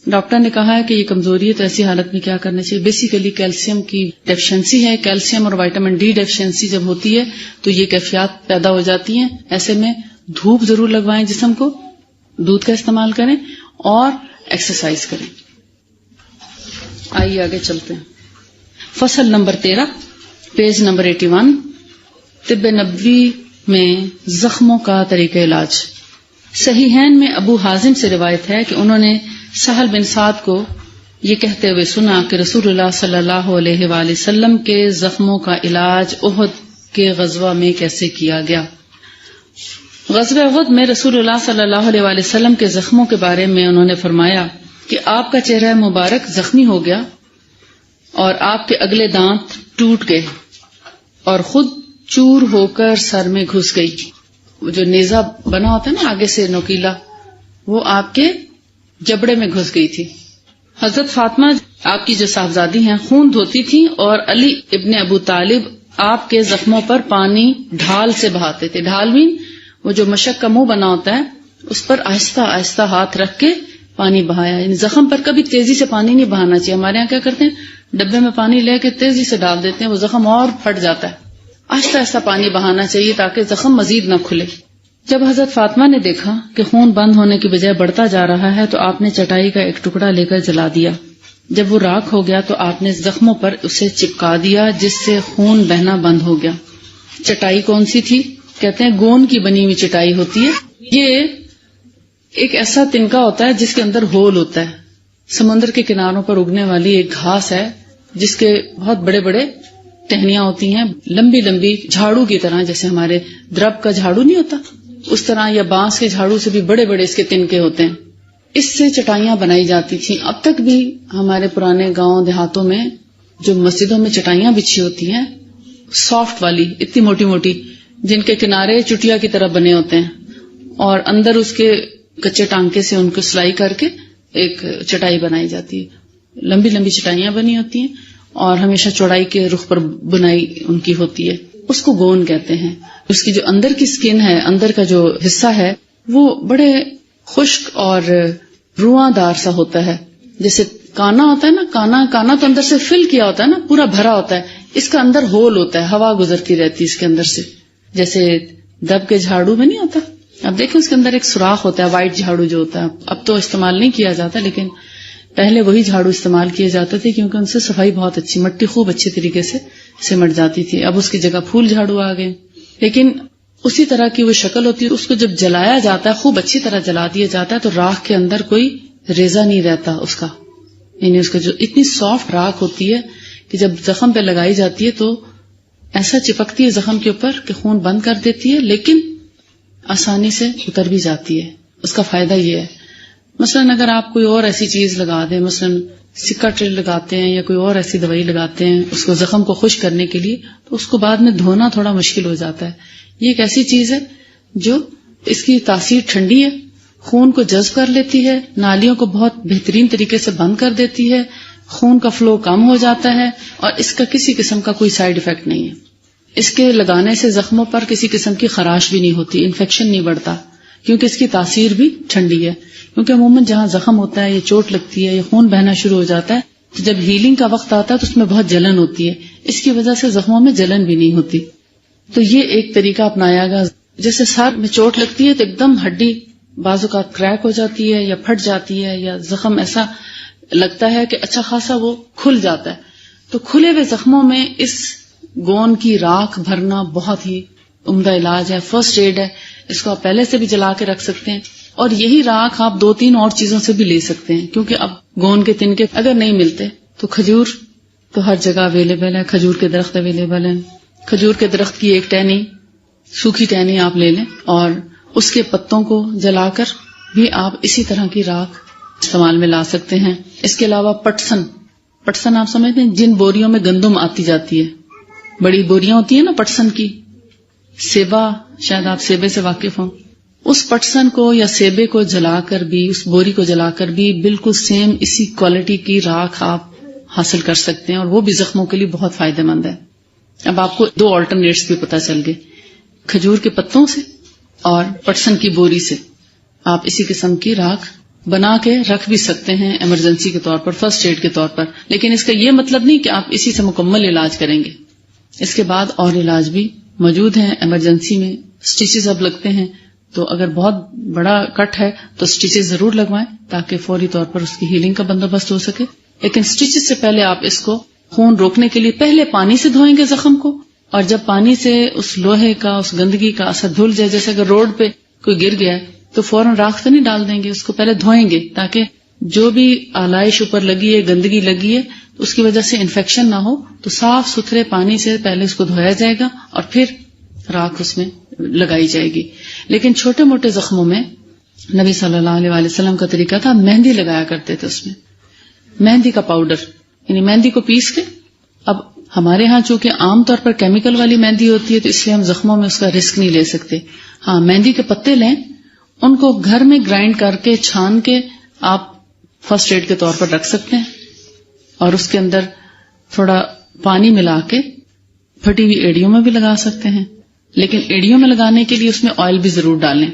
ڈاکٹر نے کہا ہے کہ یہ کمزوری ہے، تو ایسی حالت میں کیا کرنا چاہیے؟ بیسیکلی کیلشیم کی ڈیفیشنسی ہے. کیلشیم اور وائٹامن ڈی ڈیفیشنسی جب ہوتی ہے تو یہ کیفیات پیدا ہو جاتی ہیں. ایسے میں دھوپ ضرور لگوائیں جسم کو، دودھ کا استعمال کریں اور ایکسرسائز کریں. آئیے آگے چلتے ہیں. فصل نمبر 13، پیج نمبر 81، طب نبوی میں زخموں کا طریقہ علاج. صحیحین میں ابو حازم سے روایت ہے کہ انہوں نے سہل بن سعد کو یہ کہتے ہوئے سنا کہ رسول اللہ صلی اللہ علیہ وآلہ وسلم کے زخموں کا علاج احد کے غزوہ میں کیسے کیا گیا. غزوہ احد میں رسول اللہ صلی اللہ علیہ وآلہ وسلم کے زخموں کے بارے میں انہوں نے فرمایا کہ آپ کا چہرہ مبارک زخمی ہو گیا اور آپ کے اگلے دانت ٹوٹ گئے اور خود چور ہو کر سر میں گھس گئی. وہ جو نیزہ بنا ہوتا ہے نا آگے سے نوکیلا، وہ آپ کے جبڑے میں گھس گئی تھی. حضرت فاطمہ آپ کی جو صاحبزادی ہیں خون دھوتی تھیں اور علی ابن ابو طالب آپ کے زخموں پر پانی ڈھال سے بہاتے تھے. ڈھال بھی وہ جو مشک کا منہ بنا ہوتا ہے اس پر آہستہ آہستہ ہاتھ رکھ کے پانی بہایا. یعنی زخم پر کبھی تیزی سے پانی نہیں بہانا چاہیے. ہمارے یہاں کیا کرتے ہیں، ڈبے میں پانی لے کے تیزی سے ڈال دیتے ہیں، وہ زخم اور پھٹ جاتا ہے. آہستہ آہستہ پانی بہانا چاہیے تاکہ زخم مزید نہ کھلے. جب حضرت فاطمہ نے دیکھا کہ خون بند ہونے کی بجائے بڑھتا جا رہا ہے تو آپ نے چٹائی کا ایک ٹکڑا لے کر جلا دیا. جب وہ راکھ ہو گیا تو آپ نے زخموں پر اسے چپکا دیا جس سے خون بہنا بند ہو گیا. چٹائی کون سی تھی؟ کہتے ہیں گون کی بنی ہوئی چٹائی ہوتی ہے. یہ ایک ایسا تنکا ہوتا ہے جس کے اندر ہول ہوتا ہے. سمندر کے کناروں پر اگنے والی ایک گھاس ہے جس کے بہت بڑے بڑے ٹہنیاں ہوتی ہیں، لمبی لمبی جھاڑو کی طرح، جیسے ہمارے درب کا جھاڑو نہیں ہوتا اس طرح، یا بانس کے جھاڑو سے بھی بڑے بڑے اس کے تنکے ہوتے ہیں. اس سے چٹائیاں بنائی جاتی تھیں. اب تک بھی ہمارے پرانے گاؤں دیہاتوں میں جو مسجدوں میں چٹائیاں بچھی ہوتی ہیں سافٹ والی، اتنی موٹی موٹی، جن کے کنارے چٹیا کی طرح بنے ہوتے ہیں اور اندر اس کے کچے ٹانکے سے ان کو سلائی کر کے ایک چٹائی بنائی جاتی ہے. لمبی لمبی چٹائیاں بنی ہوتی ہیں اور ہمیشہ چوڑائی کے رخ پر بنائی ان کی ہوتی ہے. اس کو گون کہتے ہیں. اس کی جو اندر کی سکن ہے، اندر کا جو حصہ ہے، وہ بڑے خشک اور رواں دار سا ہوتا ہے. جیسے کانا ہوتا ہے نا، کانا تو اندر سے فل کیا ہوتا ہے نا، پورا بھرا ہوتا ہے. اس کا اندر ہول ہوتا ہے، ہوا گزرتی رہتی ہے اس کے اندر سے، جیسے دب کے جھاڑو میں نہیں ہوتا. اب دیکھیں اس کے اندر ایک سوراخ ہوتا ہے، وائٹ جھاڑو جو ہوتا ہے. اب تو استعمال نہیں کیا جاتا، لیکن پہلے وہی جھاڑو استعمال کیے جاتے تھے کیونکہ ان سے صفائی بہت اچھی، مٹی خوب اچھی طریقے سے سمٹ جاتی تھی. اب اس کی جگہ پھول جھاڑو آ گئے، لیکن اسی طرح کی وہ شکل ہوتی ہے. اس کو جب جلایا جاتا ہے، خوب اچھی طرح جلا دیا جاتا ہے، تو راکھ کے اندر کوئی ریزہ نہیں رہتا اس کا. یعنی اس کا جو اتنی سافٹ راکھ ہوتی ہے کہ جب زخم پہ لگائی جاتی ہے تو ایسا چپکتی ہے زخم کے اوپر کہ خون بند کر دیتی ہے، لیکن آسانی سے اتر بھی جاتی ہے. اس کا فائدہ یہ ہے، مثلاً اگر آپ کوئی اور ایسی چیز لگا دیں، مثلاً سکاٹریل لگاتے ہیں یا کوئی اور ایسی دوائی لگاتے ہیں اس کو زخم کو خشک کرنے کے لیے، تو اس کو بعد میں دھونا تھوڑا مشکل ہو جاتا ہے. یہ ایک ایسی چیز ہے جو اس کی تاثیر ٹھنڈی ہے، خون کو جذب کر لیتی ہے، نالیوں کو بہت بہترین طریقے سے بند کر دیتی ہے، خون کا فلو کم ہو جاتا ہے اور اس کا کسی قسم کا کوئی سائیڈ ایفیکٹ نہیں ہے. اس کے لگانے سے زخموں پر کسی قسم کی خراش بھی نہیں ہوتی، انفیکشن نہیں بڑھتا، کیونکہ اس کی تاثیر بھی ٹھنڈی ہے. کیونکہ عموماً جہاں زخم ہوتا ہے یا چوٹ لگتی ہے یا خون بہنا شروع ہو جاتا ہے تو جب ہیلنگ کا وقت آتا ہے تو اس میں بہت جلن ہوتی ہے، اس کی وجہ سے زخموں میں جلن بھی نہیں ہوتی. تو یہ ایک طریقہ اپنایا گا. جیسے سر میں چوٹ لگتی ہے تو ایک دم ہڈی بعض اوقات کریک ہو جاتی ہے یا پھٹ جاتی ہے، یا زخم ایسا لگتا ہے کہ اچھا خاصا وہ کھل جاتا ہے. تو کھلے ہوئے زخموں میں اس گون کی راکھ بھرنا بہت ہی عمدہ علاج ہے، فرسٹ ایڈ ہے. اس کو آپ پہلے سے بھی جلا کے رکھ سکتے ہیں، اور یہی راکھ آپ 2-3 اور چیزوں سے بھی لے سکتے ہیں. کیونکہ اب گون کے تنکے اگر نہیں ملتے تو کھجور تو ہر جگہ اویلیبل ہے، کھجور کے درخت اویلیبل ہیں. کھجور کے درخت کی ایک ٹہنی، سوکھی ٹہنی آپ لے لیں اور اس کے پتوں کو جلا کر بھی آپ اسی طرح کی راکھ استعمال میں لا سکتے ہیں. اس کے علاوہ پٹسن آپ سمجھتے ہیں جن بوریوں میں گندم آتی جاتی ہے، بڑی بوریاں ہوتی ہیں نا پٹسن کی، سیبا، شاید آپ سیبے سے واقف ہوں. اس پٹسن کو یا سیبے کو جلا کر بھی، اس بوری کو جلا کر بھی بالکل سیم اسی کوالٹی کی راکھ آپ حاصل کر سکتے ہیں، اور وہ بھی زخموں کے لیے بہت فائدہ مند ہے. اب آپ کو 2 آلٹرنیٹس بھی پتہ چل گئے، کھجور کے پتوں سے اور پٹسن کی بوری سے آپ اسی قسم کی راکھ بنا کے رکھ بھی سکتے ہیں ایمرجنسی کے طور پر، فرسٹ ایڈ کے طور پر. لیکن اس کا یہ مطلب نہیں کہ آپ اسی سے مکمل علاج کریں گے. اس کے بعد اور علاج بھی موجود ہیں. ایمرجنسی میں سٹیچز اب لگتے ہیں، تو اگر بہت بڑا کٹ ہے تو سٹیچز ضرور لگوائیں تاکہ فوری طور پر اس کی ہیلنگ کا بندوبست ہو سکے. لیکن سٹیچز سے پہلے آپ اس کو خون روکنے کے لیے پہلے پانی سے دھوئیں گے زخم کو، اور جب پانی سے اس لوہے کا، اس گندگی کا اثر دھل جائے، جیسے اگر روڈ پہ کوئی گر گیا ہے تو فوراً راکھ تو نہیں ڈال دیں گے، اس کو پہلے دھوئیں گے تاکہ جو بھی آلائش اوپر لگی ہے، گندگی لگی ہے، اس کی وجہ سے انفیکشن نہ ہو. تو صاف ستھرے پانی سے پہلے اس کو دھویا جائے گا اور پھر راکھ اس میں لگائی جائے گی. لیکن چھوٹے موٹے زخموں میں نبی صلی اللہ علیہ وآلہ وسلم کا طریقہ تھا، مہندی لگایا کرتے تھے. اس میں مہندی کا پاؤڈر، یعنی مہندی کو پیس کے. اب ہمارے ہاں چونکہ عام طور پر کیمیکل والی مہندی ہوتی ہے تو اس لیے ہم زخموں میں اس کا رسک نہیں لے سکتے. ہاں، مہندی کے پتے لیں، ان کو گھر میں گرائنڈ کر کے چھان کے آپ فرسٹ ایڈ کے طور پر رکھ سکتے ہیں، اور اس کے اندر تھوڑا پانی ملا کے پھٹی ہوئی ایڑیوں میں بھی لگا سکتے ہیں. لیکن ایڑیوں میں لگانے کے لیے اس میں آئل بھی ضرور ڈالیں.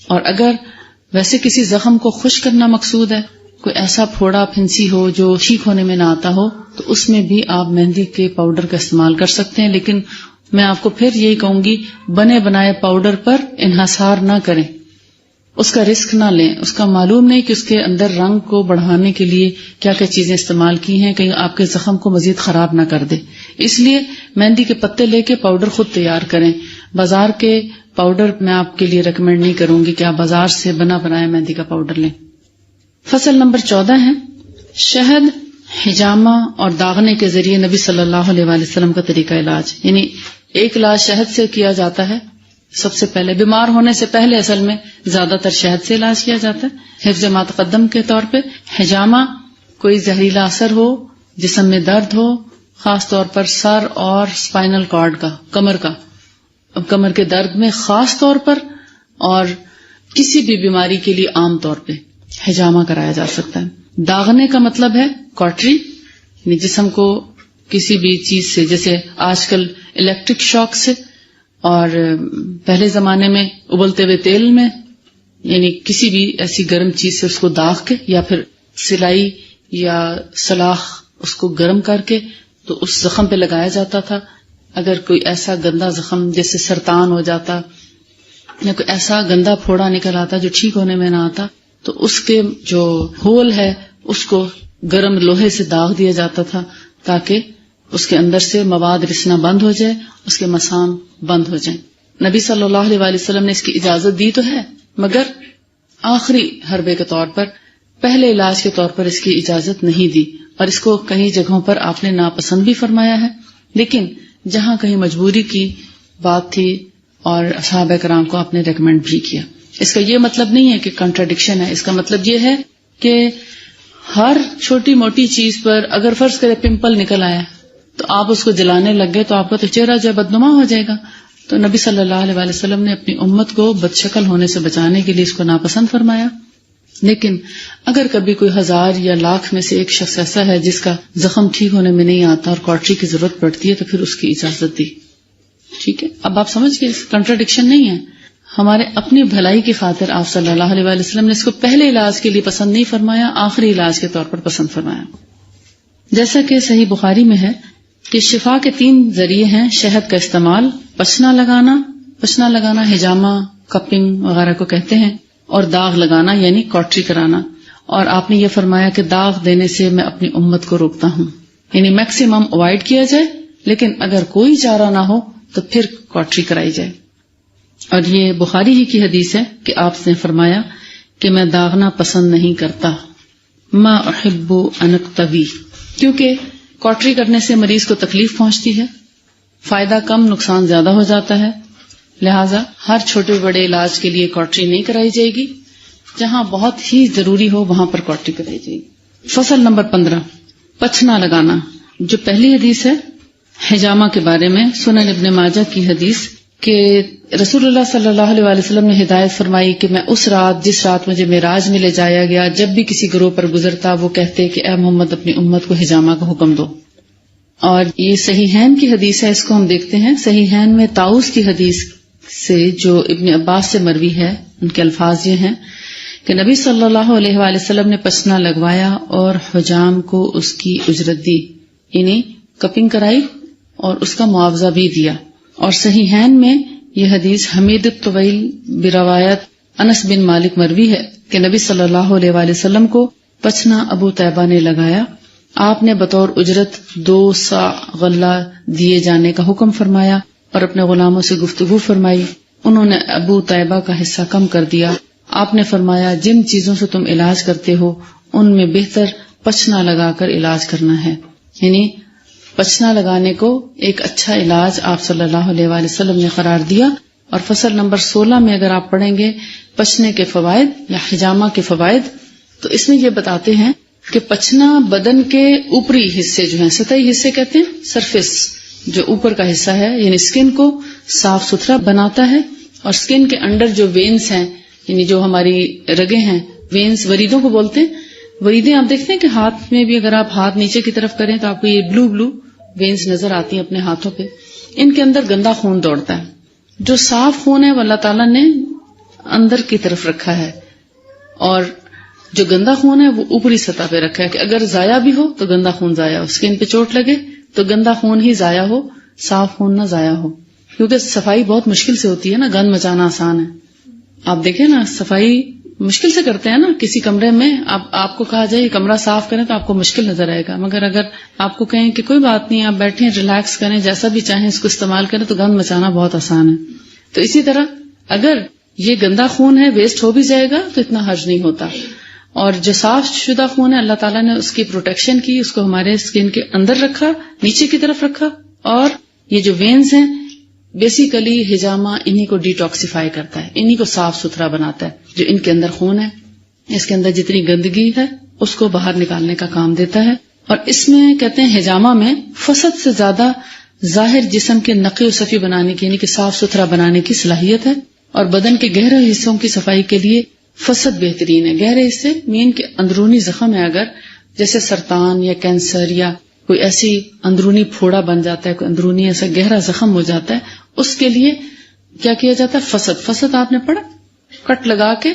اور اگر ویسے کسی زخم کو خشک کرنا مقصود ہے، کوئی ایسا پھوڑا پھنسی ہو جو ٹھیک ہونے میں نہ آتا ہو، تو اس میں بھی آپ مہندی کے پاؤڈر کا استعمال کر سکتے ہیں. لیکن میں آپ کو پھر یہی کہوں گی، بنے بنائے پاؤڈر پر انحصار نہ کریں، اس کا رسک نہ لیں. اس کا معلوم نہیں کہ اس کے اندر رنگ کو بڑھانے کے لیے کیا کیا چیزیں استعمال کی ہیں، کہیں آپ کے زخم کو مزید خراب نہ کر دے. اس لیے مہندی کے پتے لے کے پاؤڈر خود تیار کریں. بازار کے پاؤڈر میں آپ کے لیے ریکمینڈ نہیں کروں گی کہ آپ بازار سے بنا بنایا مہندی کا پاؤڈر لیں. فصل نمبر 14 ہے شہد، حجامہ اور داغنے کے ذریعے نبی صلی اللہ علیہ وآلہ وسلم کا طریقہ علاج. یعنی ایک علاج شہد سے کیا جاتا ہے، سب سے پہلے بیمار ہونے سے پہلے اصل میں زیادہ تر شہد سے علاج کیا جاتا ہے حفظ ما تقدم کے طور پہ. حجامہ، کوئی زہریلا اثر ہو، جسم میں درد ہو، خاص طور پر سر اور اسپائنل کارڈ کا، کمر کے درد میں خاص طور پر، اور کسی بھی بیماری کے لیے عام طور پہ حجامہ کرایا جا سکتا ہے. داغنے کا مطلب ہے کاٹری، یعنی جسم کو کسی بھی چیز سے، جیسے آج کل الیکٹرک شاک سے، اور پہلے زمانے میں ابلتے ہوئے تیل میں، یعنی کسی بھی ایسی گرم چیز سے اس کو داغ کے، یا پھر سلائی یا سلاخ اس کو گرم کر کے تو اس زخم پہ لگایا جاتا تھا. اگر کوئی ایسا گندا زخم جیسے سرطان ہو جاتا یا کوئی ایسا گندا پھوڑا نکل آتا جو ٹھیک ہونے میں نہ آتا، تو اس کے جو ہول ہے اس کو گرم لوہے سے داغ دیا جاتا تھا تاکہ اس کے اندر سے مواد رسنا بند ہو جائے، اس کے مسام بند ہو جائیں. نبی صلی اللہ علیہ وآلہ وسلم نے اس کی اجازت دی تو ہے، مگر آخری حربے کے طور پر، پہلے علاج کے طور پر اس کی اجازت نہیں دی، اور اس کو کئی جگہوں پر آپ نے ناپسند بھی فرمایا ہے. لیکن جہاں کہیں مجبوری کی بات تھی اور صحابہ کرام کو آپ نے ریکمینڈ بھی کیا. اس کا یہ مطلب نہیں ہے کہ کنٹراڈکشن ہے، اس کا مطلب یہ ہے کہ ہر چھوٹی موٹی چیز پر اگر فرض کرے پمپل نکل آیا تو آپ اس کو جلانے لگ گئے تو آپ کا تو چہرہ جو بدنما ہو جائے گا. تو نبی صلی اللہ علیہ وآلہ وسلم نے اپنی امت کو بدشکل ہونے سے بچانے کے لیے اس کو ناپسند فرمایا. لیکن اگر کبھی کوئی 1000 یا لاکھ میں سے ایک شخص ایسا ہے جس کا زخم ٹھیک ہونے میں نہیں آتا اور کاٹری کی ضرورت پڑتی ہے تو پھر اس کی اجازت دی. ٹھیک ہے. اب آپ سمجھ گئے کنٹراڈکشن نہیں ہے. ہمارے اپنی بھلائی کی خاطر آپ صلی اللہ علیہ وآلہ وسلم نے اس کو پہلے علاج کے لیے پسند نہیں فرمایا, آخری علاج کے طور پر پسند فرمایا. جیسا کہ صحیح بخاری میں ہے کہ شفا کے 3 ذریعے ہیں: شہد کا استعمال, پچنا لگانا حجامہ کپنگ وغیرہ کو کہتے ہیں, اور داغ لگانا یعنی کاٹری کرانا. اور آپ نے یہ فرمایا کہ داغ دینے سے میں اپنی امت کو روکتا ہوں, یعنی میکسیمم اوائڈ کیا جائے, لیکن اگر کوئی چارہ نہ ہو تو پھر کاٹری کرائی جائے. اور یہ بخاری ہی کی حدیث ہے کہ آپ نے فرمایا کہ میں داغنا پسند نہیں کرتا, ما احب ان اقتوی, کیونکہ کاٹری کرنے سے مریض کو تکلیف پہنچتی ہے, فائدہ کم نقصان زیادہ ہو جاتا ہے. لہذا ہر چھوٹے بڑے علاج کے لیے کاٹری نہیں کرائی جائے گی, جہاں بہت ہی ضروری ہو وہاں پر کاٹری کرائی جائے گی. فصل نمبر 15, پچھنا لگانا. جو پہلی حدیث ہے حجامہ کے بارے میں, سنن ابن ماجہ کی حدیث کہ رسول اللہ صلی اللہ علیہ وآلہ وسلم نے ہدایت فرمائی کہ میں اس رات جس رات مجھے معراج میں لے جایا گیا, جب بھی کسی گروہ پر گزرتا وہ کہتے کہ اے محمد اپنی امت کو حجامہ کا حکم دو. اور یہ صحیحین کی حدیث ہے, اس کو ہم دیکھتے ہیں. صحیحین میں طاؤس کی حدیث سے جو ابن عباس سے مروی ہے, ان کے الفاظ یہ ہیں کہ نبی صلی اللہ علیہ وآلہ وسلم نے پچنا لگوایا اور حجام کو اس کی اجرت دی, یعنی کپنگ کرائی اور اس کا معاوضہ بھی دیا. اور صحیحین میں یہ حدیث حمید الطویل بروایت انس بن مالک مروی ہے کہ نبی صلی اللہ علیہ وآلہ وسلم کو پچنا ابو طیبہ نے لگایا. آپ نے بطور اجرت 2 صاع غلہ دیے جانے کا حکم فرمایا اور اپنے غلاموں سے گفتگو فرمائی. انہوں نے ابو طیبہ کا حصہ کم کر دیا. آپ نے فرمایا جن چیزوں سے تم علاج کرتے ہو ان میں بہتر پچنا لگا کر علاج کرنا ہے, یعنی پچنا لگانے کو ایک اچھا علاج آپ صلی اللہ علیہ وآلہ وسلم نے قرار دیا. اور فصل نمبر 16 میں اگر آپ پڑھیں گے پچنے کے فوائد یا حجامہ کے فوائد, تو اس میں یہ بتاتے ہیں کہ پچنا بدن کے اوپری حصے جو ہیں, سطحی حصے کہتے ہیں, سرفیس جو اوپر کا حصہ ہے, یعنی اسکن کو صاف ستھرا بناتا ہے. اور اسکن کے اندر جو وینز ہیں, یعنی جو ہماری رگیں ہیں, وینز وریدوں کو بولتے ہیں. وریدیں آپ دیکھتے ہیں کہ ہاتھ میں بھی اگر آپ ہاتھ نیچے کی طرف کریں تو آپ کو یہ بلو وینز نظر آتی ہیں اپنے ہاتھوں پہ. ان کے اندر گندا خون دوڑتا ہے. جو صاف خون ہے وہ اللہ تعالیٰ نے اندر کی طرف رکھا ہے, اور جو گندا خون ہے وہ اوپری سطح پہ رکھا ہے کہ اگر ضائع بھی ہو تو گندا خون ضائع ہو, اسکن پہ چوٹ لگے تو گندا خون ہی ضائع ہو, صاف خون نہ ضائع ہو. کیونکہ صفائی بہت مشکل سے ہوتی ہے نا, گند مچانا آسان ہے. آپ دیکھیں نا صفائی مشکل سے کرتے ہیں نا, کسی کمرے میں آپ کو کہا جائے یہ کمرہ صاف کریں تو آپ کو مشکل نظر آئے گا, مگر اگر آپ کو کہیں کہ کوئی بات نہیں آپ بیٹھیں ریلیکس کریں جیسا بھی چاہیں اس کو استعمال کریں تو گند مچانا بہت آسان ہے. تو اسی طرح اگر یہ گندا خون ہے ویسٹ ہو بھی جائے گا تو اتنا حرج نہیں ہوتا. اور جو صاف شدہ خون ہے اللہ تعالیٰ نے اس کی پروٹیکشن کی, اس کو ہمارے اسکن کے اندر رکھا, نیچے کی طرف رکھا. اور یہ جو وینز ہیں بیسیکلی حجامہ انہی کو ڈیٹاکسیفائی کرتا ہے, انہی کو صاف ستھرا بناتا ہے. جو ان کے اندر خون ہے اس کے اندر جتنی گندگی ہے اس کو باہر نکالنے کا کام دیتا ہے. اور اس میں کہتے ہیں حجامہ میں فسد سے زیادہ ظاہر جسم کے نقی و صفی بنانے کی, یعنی کہ صاف ستھرا بنانے کی صلاحیت ہے. اور بدن کے گہرے حصوں کی صفائی کے لیے فسد بہترین ہے. گہرے حصے مین کے اندرونی زخم ہے, اگر جیسے سرطان یا کینسر یا کوئی ایسی اندرونی پھوڑا بن جاتا ہے, کوئی اندرونی ایسا گہرا زخم ہو جاتا ہے, اس کے لیے کیا کیا جاتا ہے, فسد آپ نے پڑھا, کٹ لگا کے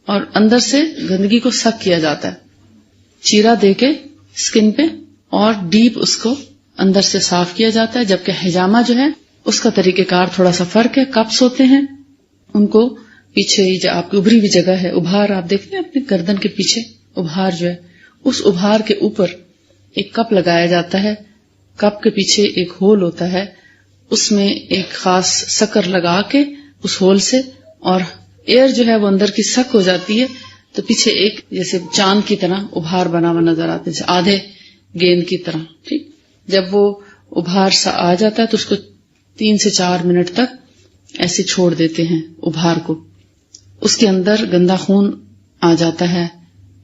اور اندر سے گندگی کو سک کیا جاتا ہے, چیرا دے کے اسکن پہ اور ڈیپ اس کو اندر سے صاف کیا جاتا ہے. جبکہ حجامہ جو ہے اس کا طریقہ کار تھوڑا سا فرق ہے. کپس ہوتے ہیں, ان کو پیچھے جو آپ کی ابھری ہوئی جگہ ہے, ابھار آپ دیکھتے ہیں اپنے گردن کے پیچھے ابھار جو ہے, اس ابھار کے اوپر ایک کپ لگایا جاتا ہے. کپ کے پیچھے ایک ہول ہوتا ہے, اس میں ایک خاص سکر لگا کے اس ہول سے, اور ایئر جو ہے وہ اندر کی سک ہو جاتی ہے, تو پیچھے ایک جیسے چاند کی طرح ابھار بنا ہوا نظر آتا ہے, جیسے آدھے گیند کی طرح. ٹھیک, جب وہ ابھار سا آ جاتا ہے تو اس کو 3 سے 4 منٹ تک ایسے چھوڑ دیتے ہیں ابھار کو. اس کے اندر گندا خون آ جاتا ہے,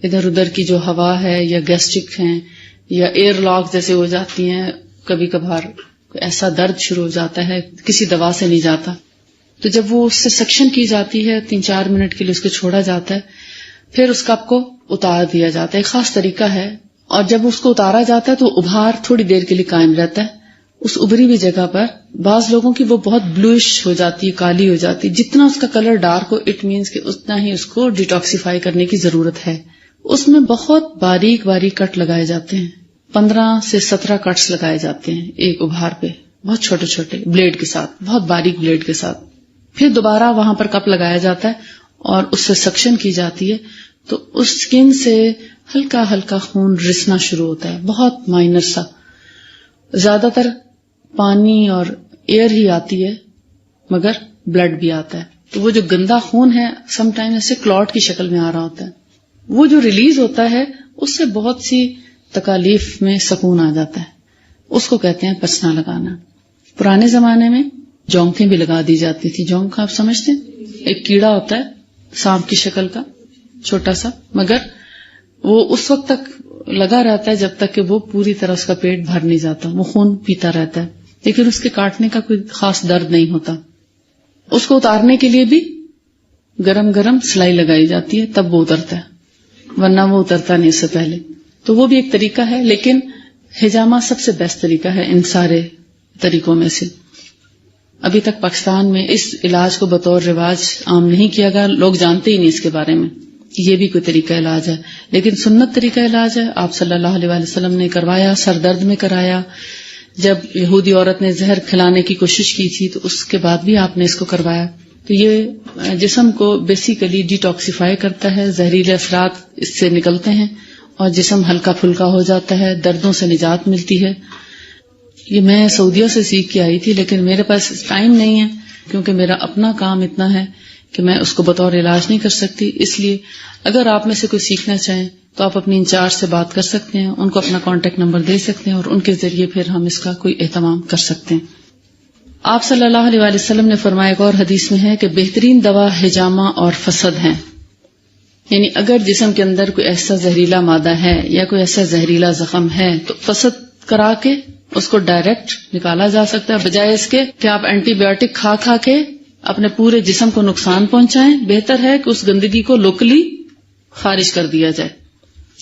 ادھر ادھر کی جو ہوا ہے یا گیسٹرک ہیں یا ایئر لاک جیسے ہو جاتی ہیں, کبھی کبھار ایسا درد شروع ہو جاتا ہے کسی دوا سے نہیں جاتا. تو جب وہ اس سے سیکشن کی جاتی ہے 3-4 منٹ کے لیے اس کو چھوڑا جاتا ہے, پھر اس کپ کو اتار دیا جاتا ہے. ایک خاص طریقہ ہے, اور جب اس کو اتارا جاتا ہے تو ابھار تھوڑی دیر کے لیے قائم رہتا ہے, اس ابری ہوئی جگہ پر بعض لوگوں کی وہ بہت بلوئش ہو جاتی ہے، کالی ہو جاتی ہے. جتنا اس کا colour dark who it means کہ اتنا ہی اس کو ڈیٹاکسیفائی کرنے کی ضرورت ہے. اس میں بہت باریک باریک کٹ لگائے جاتے ہیں، 15 سے 17 کٹس لگائے جاتے ہیں ایک ابھار پہ، بہت چھوٹے چھوٹے بلیڈ کے ساتھ، بہت باریک بلیڈ کے ساتھ. پھر دوبارہ وہاں پر کپ لگایا جاتا ہے اور اس سے سکشن کی جاتی ہے تو اس سکن سے ہلکا ہلکا خون رسنا شروع ہوتا ہے، بہت مائنر سا. زیادہ تر پانی اور ایئر ہی آتی ہے مگر بلڈ بھی آتا ہے. تو وہ جو گندا خون ہے سم ٹائم ایسے کلاٹ کی شکل میں آ رہا ہوتا ہے، وہ جو ریلیز ہوتا ہے اس سے بہت سی تکالیف میں سکون آ جاتا ہے. اس کو کہتے ہیں پچنا لگانا. پرانے زمانے میں جونکیں بھی لگا دی جاتی تھی. جونک آپ سمجھتے ہیں؟ ایک کیڑا ہوتا ہے سانپ کی شکل کا چھوٹا سا، مگر وہ اس وقت تک لگا رہتا ہے جب تک کہ وہ پوری طرح اس کا پیٹ بھر نہیں جاتا، وہ خون پیتا رہتا ہے لیکن اس کے کاٹنے کا کوئی خاص درد نہیں ہوتا. اس کو اتارنے کے لیے بھی گرم گرم سلائی لگائی جاتی ہے تب وہ اترتا ہے، ورنہ وہ اترتا نہیں اس سے پہلے. تو وہ بھی ایک طریقہ ہے، لیکن حجامہ سب سے بیسٹ طریقہ ہے ان سارے طریقوں میں سے. ابھی تک پاکستان میں اس علاج کو بطور رواج عام نہیں کیا گیا، لوگ جانتے ہی نہیں اس کے بارے میں کہ یہ بھی کوئی طریقہ علاج ہے، لیکن سنت طریقہ علاج ہے. آپ صلی اللہ علیہ وسلم نے کروایا، سر درد میں کرایا. جب یہودی عورت نے زہر کھلانے کی کوشش کی تھی تو اس کے بعد بھی آپ نے اس کو کروایا. تو یہ جسم کو بیسیکلی ڈیٹاکسیفائی کرتا ہے، زہریلے اثرات اس سے نکلتے ہیں اور جسم ہلکا پھلکا ہو جاتا ہے، دردوں سے نجات ملتی ہے. یہ میں سعودیہ سے سیکھ کے آئی تھی لیکن میرے پاس ٹائم نہیں ہے کیونکہ میرا اپنا کام اتنا ہے کہ میں اس کو بطور علاج نہیں کر سکتی. اس لیے اگر آپ میں سے کوئی سیکھنا چاہیں تو آپ اپنی انچارج سے بات کر سکتے ہیں، ان کو اپنا کانٹیکٹ نمبر دے سکتے ہیں اور ان کے ذریعے پھر ہم اس کا کوئی اہتمام کر سکتے ہیں. آپ صلی اللہ علیہ وسلم نے فرمایا، ایک اور حدیث میں ہے کہ بہترین دوا حجامہ اور فسد ہیں. یعنی اگر جسم کے اندر کوئی ایسا زہریلا مادہ ہے یا کوئی ایسا زہریلا زخم ہے تو فسد کرا کے اس کو ڈائریکٹ نکالا جا سکتا ہے، بجائے اس کے کہ آپ اینٹی بایوٹک کھا کھا کے اپنے پورے جسم کو نقصان پہنچائیں. بہتر ہے کہ اس گندگی کو لوکلی خارج کر دیا جائے.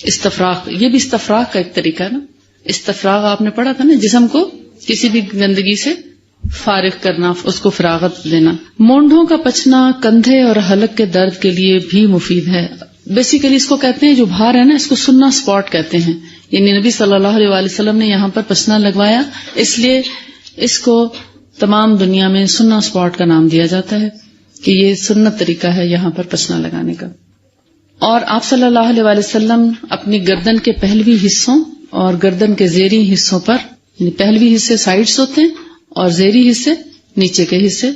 استفراغ، یہ بھی استفراغ کا ایک طریقہ ہے نا. استفراغ آپ نے پڑھا تھا نا، جسم کو کسی بھی گندگی سے فارغ کرنا، اس کو فراغت دینا. مونڈھوں کا پچنا کندھے اور حلق کے درد کے لیے بھی مفید ہے. بیسیکلی اس کو کہتے ہیں، جو بھار ہے نا اس کو سننا سپاٹ کہتے ہیں. یعنی نبی صلی اللہ علیہ وسلم نے یہاں پر پچنا لگوایا، اس لیے اس کو تمام دنیا میں سننا سپاٹ کا نام دیا جاتا ہے کہ یہ سنت طریقہ ہے یہاں پر پچنا لگانے کا. اور آپ صلی اللہ علیہ وسلم اپنی گردن کے پہلوی حصوں اور گردن کے زیری حصوں پر، یعنی پہلوی حصے سائڈز ہوتے ہیں اور زیری حصے نیچے کے حصے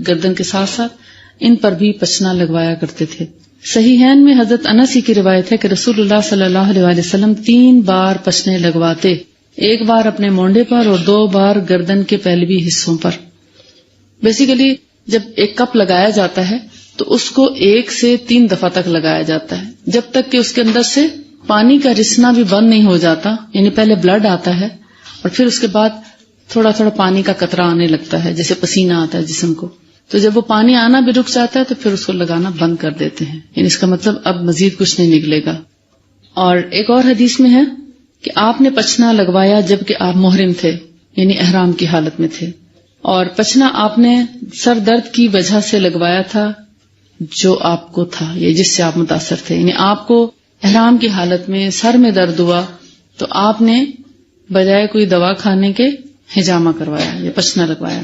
گردن کے ساتھ ساتھ، ان پر بھی پچنا لگوایا کرتے تھے. صحیحین میں حضرت انس ہی کی روایت ہے کہ رسول اللہ صلی اللہ علیہ وسلم 3 بار پچنے لگواتے، 1 بار اپنے مونڈے پر اور 2 بار گردن کے پہلوی حصوں پر. بیسیکلی جب ایک کپ لگایا جاتا ہے تو اس کو 1 سے 3 دفعہ تک لگایا جاتا ہے، جب تک کہ اس کے اندر سے پانی کا رسنا بھی بند نہیں ہو جاتا. یعنی پہلے بلڈ آتا ہے اور پھر اس کے بعد تھوڑا تھوڑا پانی کا قطرہ آنے لگتا ہے، جیسے پسینہ آتا ہے جسم کو. تو جب وہ پانی آنا بھی رک جاتا ہے تو پھر اس کو لگانا بند کر دیتے ہیں، یعنی اس کا مطلب اب مزید کچھ نہیں نکلے گا. اور ایک اور حدیث میں ہے کہ آپ نے پچنا لگوایا جبکہ آپ محرم تھے، یعنی احرام کی حالت میں تھے. اور پچنا آپ نے سر درد کی وجہ سے لگوایا تھا جو آپ کو تھا یا جس سے آپ متاثر تھے. یعنی آپ کو احرام کی حالت میں سر میں درد ہوا تو آپ نے بجائے کوئی دوا کھانے کے حجامہ کروایا یا پچنا لگوایا.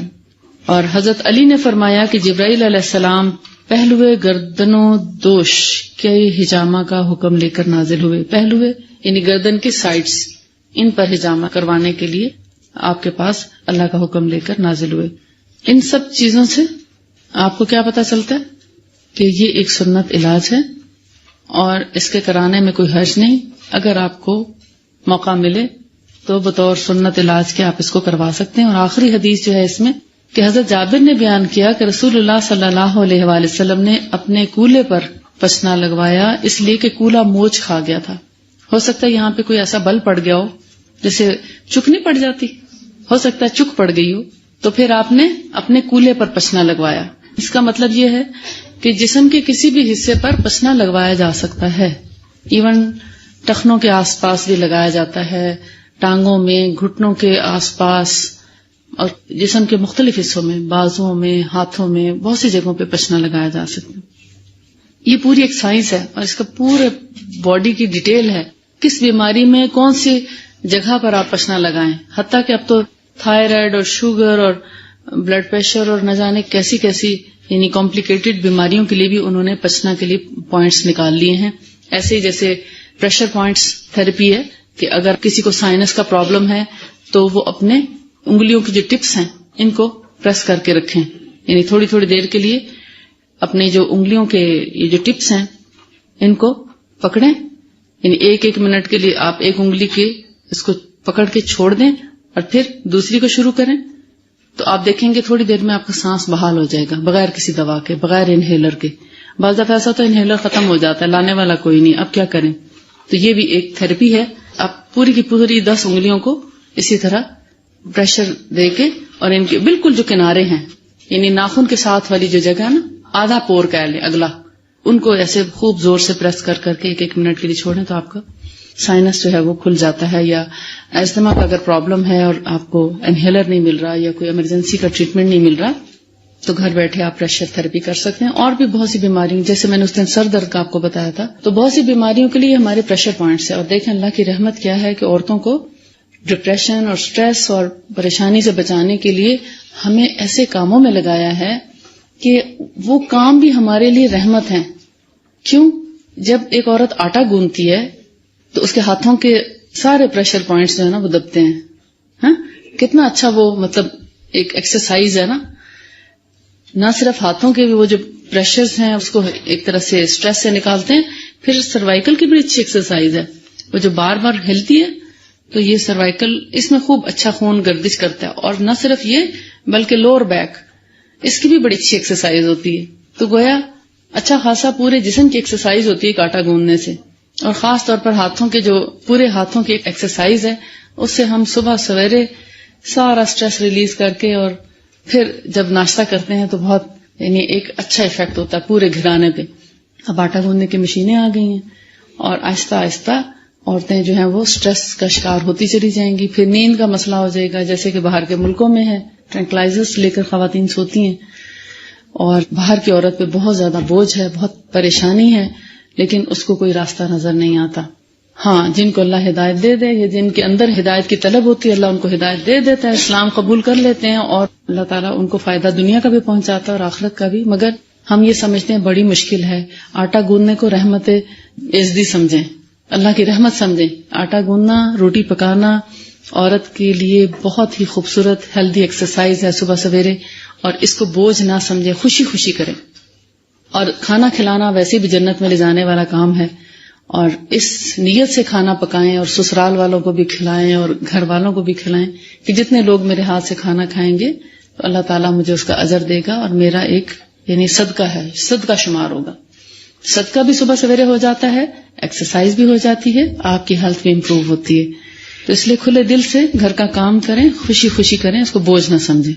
اور حضرت علی نے فرمایا کہ جبرائیل علیہ السلام پہلوے گردنوں دوش کے حجامہ کا حکم لے کر نازل ہوئے. پہلوے یعنی گردن کے سائڈز، ان پر حجامہ کروانے کے لیے آپ کے پاس اللہ کا حکم لے کر نازل ہوئے. ان سب چیزوں سے آپ کو کیا پتا چلتا ہے کہ یہ ایک سنت علاج ہے اور اس کے کرانے میں کوئی حرج نہیں. اگر آپ کو موقع ملے تو بطور سنت علاج کے آپ اس کو کروا سکتے ہیں. اور آخری حدیث جو ہے اس میں کہ حضرت جابر نے بیان کیا کہ رسول اللہ صلی اللہ علیہ وآلہ وسلم نے اپنے کولے پر پچنا لگوایا اس لیے کہ کولا موچ کھا گیا تھا. ہو سکتا ہے یہاں پہ کوئی ایسا بل پڑ گیا ہو، جیسے چک نہیں پڑ جاتی، ہو سکتا ہے چک پڑ گئی ہو، تو پھر آپ نے اپنے کولے پر پچنا لگوایا. اس کا مطلب یہ ہے کہ جسم کے کسی بھی حصے پر پچنا لگوایا جا سکتا ہے. ایون ٹخنوں کے آس پاس بھی لگایا جاتا ہے، ٹانگوں میں، گھٹنوں کے آس پاس، اور جسم کے مختلف حصوں میں، بازوں میں، ہاتھوں میں، بہت سی جگہوں پہ پچنا لگایا جا سکتا ہے. یہ پوری ایک سائنس ہے اور اس کا پورے باڈی کی ڈیٹیل ہے، کس بیماری میں کون سی جگہ پر آپ پچنا لگائیں. حتیٰ کہ اب تو تھائرائڈ اور شوگر اور بلڈ پریشر اور نہ جانے کیسی کیسی یعنی کمپلیکیٹڈ بیماریوں کے لیے بھی انہوں نے پچنا کے لیے پوائنٹس نکال لیے ہیں. ایسے ہی جیسے پریشر پوائنٹس تھراپی ہے کہ اگر کسی کو سائنس کا پرابلم ہے تو وہ اپنے انگلیوں کی جو ٹپس ہیں ان کو پریس کر کے رکھیں، یعنی تھوڑی تھوڑی دیر کے لیے اپنے جو انگلیوں کے یہ جو ٹپس ہیں ان کو پکڑیں، یعنی ایک ایک منٹ کے لیے آپ ایک انگلی کے اس کو پکڑ کے چھوڑ دیں اور پھر دوسری کو شروع کریں، تو آپ دیکھیں گے تھوڑی دیر میں آپ کا سانس بحال ہو جائے گا بغیر کسی دوا کے، بغیر انہیلر کے. بعض دفعہ ایسا تو انہیلر ختم ہو جاتا ہے، لانے والا کوئی نہیں، اب کیا کریں. تو یہ بھی ایک تھراپی ہے. آپ پوری کی پوری 10 انگلیوں کو اسی طرح پریشر دے کے اور ان کے بالکل جو کنارے ہیں یعنی ناخن کے ساتھ والی جو جگہ ہے نا، آدھا پور کہہ لیں اگلا، ان کو ایسے خوب زور سے پریس کر کر کے ایک ایک منٹ کے لیے چھوڑیں تو آپ کا سائنس جو ہے وہ کھل جاتا ہے. یا استھما کا اگر پرابلم ہے اور آپ کو انہیلر نہیں مل رہا یا کوئی ایمرجنسی کا ٹریٹمنٹ نہیں مل رہا تو گھر بیٹھے آپ پریشر تھراپی کر سکتے ہیں. اور بھی بہت سی بیماریوں، جیسے میں نے اس دن سر درد کا آپ کو بتایا تھا، تو بہت سی بیماریوں کے لیے ہمارے پریشر پوائنٹس ہیں. اور دیکھیں اللہ کی رحمت کیا ہے کہ عورتوں کو ڈپریشن اور سٹریس اور پریشانی سے بچانے کے لیے ہمیں ایسے کاموں میں لگایا ہے کہ وہ کام بھی ہمارے لیے رحمت ہیں. کیوں؟ جب ایک عورت آٹا گوندتی ہے تو اس کے ہاتھوں کے سارے پریشر پوائنٹس جو ہے نا وہ دبتے ہیں. ہاں، کتنا اچھا وہ مطلب ایک ایکسرسائز ہے نا. نہ صرف ہاتھوں کے بھی وہ جو پریشرز ہیں اس کو ایک طرح سے سٹریس سے نکالتے ہیں، پھر سروائیکل کی بڑی اچھی ایکسرسائز ہے. وہ جو بار بار ہلتی ہے تو یہ سروائیکل اس میں خوب اچھا خون گردش کرتا ہے. اور نہ صرف یہ بلکہ لوور بیک اس کی بھی بڑی اچھی ایکسرسائز ہوتی ہے. تو گویا اچھا خاصا پورے جسم کی ایکسرسائز ہوتی ہے آٹا گوندنے سے. اور خاص طور پر ہاتھوں کے جو پورے ہاتھوں کی ایک ایکسرسائز ہے اس سے ہم صبح سویرے سارا سٹریس ریلیز کر کے اور پھر جب ناشتہ کرتے ہیں تو بہت یعنی ایک اچھا ایفیکٹ ہوتا ہے پورے گھرانے پہ. اب آٹا گوندنے کی مشینیں آ گئی ہیں اور آہستہ آہستہ عورتیں جو ہیں وہ سٹریس کا شکار ہوتی چلی جائیں گی. پھر نیند کا مسئلہ ہو جائے گا، جیسے کہ باہر کے ملکوں میں ہے ٹرینکلائزرز لے کر خواتین سوتی ہیں اور باہر کی عورت پہ بہت زیادہ بوجھ ہے، بہت پریشانی ہے، لیکن اس کو کوئی راستہ نظر نہیں آتا. ہاں، جن کو اللہ ہدایت دے دے یا جن کے اندر ہدایت کی طلب ہوتی ہے اللہ ان کو ہدایت دے دیتا ہے، اسلام قبول کر لیتے ہیں اور اللہ تعالیٰ ان کو فائدہ دنیا کا بھی پہنچاتا ہے اور آخرت کا بھی. مگر ہم یہ سمجھتے ہیں بڑی مشکل ہے. آٹا گوندنے کو رحمت عزدی سمجھیں، اللہ کی رحمت سمجھیں. آٹا گوندنا، روٹی پکانا عورت کے لیے بہت ہی خوبصورت ہیلدی ایکسرسائز ہے صبح سویرے، اور اس کو بوجھ نہ سمجھیں، خوشی خوشی کریں. اور کھانا کھلانا ویسے بھی جنت میں لے جانے والا کام ہے، اور اس نیت سے کھانا پکائیں اور سسرال والوں کو بھی کھلائیں اور گھر والوں کو بھی کھلائیں کہ جتنے لوگ میرے ہاتھ سے کھانا کھائیں گے تو اللہ تعالیٰ مجھے اس کا اجر دے گا اور میرا ایک یعنی صدقہ ہے، صدقہ شمار ہوگا. صدقہ بھی صبح سویرے ہو جاتا ہے، ایکسرسائز بھی ہو جاتی ہے، آپ کی ہیلتھ بھی امپروو ہوتی ہے. تو اس لیے کھلے دل سے گھر کا کام کریں، خوشی خوشی کریں، اس کو بوجھ نہ سمجھیں.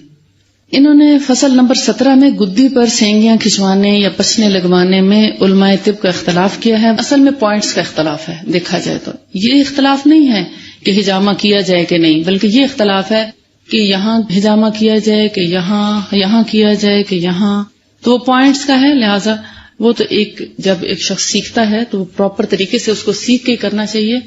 انہوں نے فصل نمبر 17 میں گدی پر سینگیاں کھچوانے یا پسنے لگوانے میں علماء طب کا اختلاف کیا ہے. اصل میں پوائنٹس کا اختلاف ہے. دیکھا جائے تو یہ اختلاف نہیں ہے کہ ہجامہ کیا جائے کہ نہیں، بلکہ یہ اختلاف ہے کہ یہاں ہجامہ کیا جائے کہ یہاں کیا جائے کہ یہاں. تو وہ پوائنٹس کا ہے، لہذا وہ تو ایک جب ایک شخص سیکھتا ہے تو وہ پراپر طریقے سے اس کو سیکھ کے کرنا چاہیے.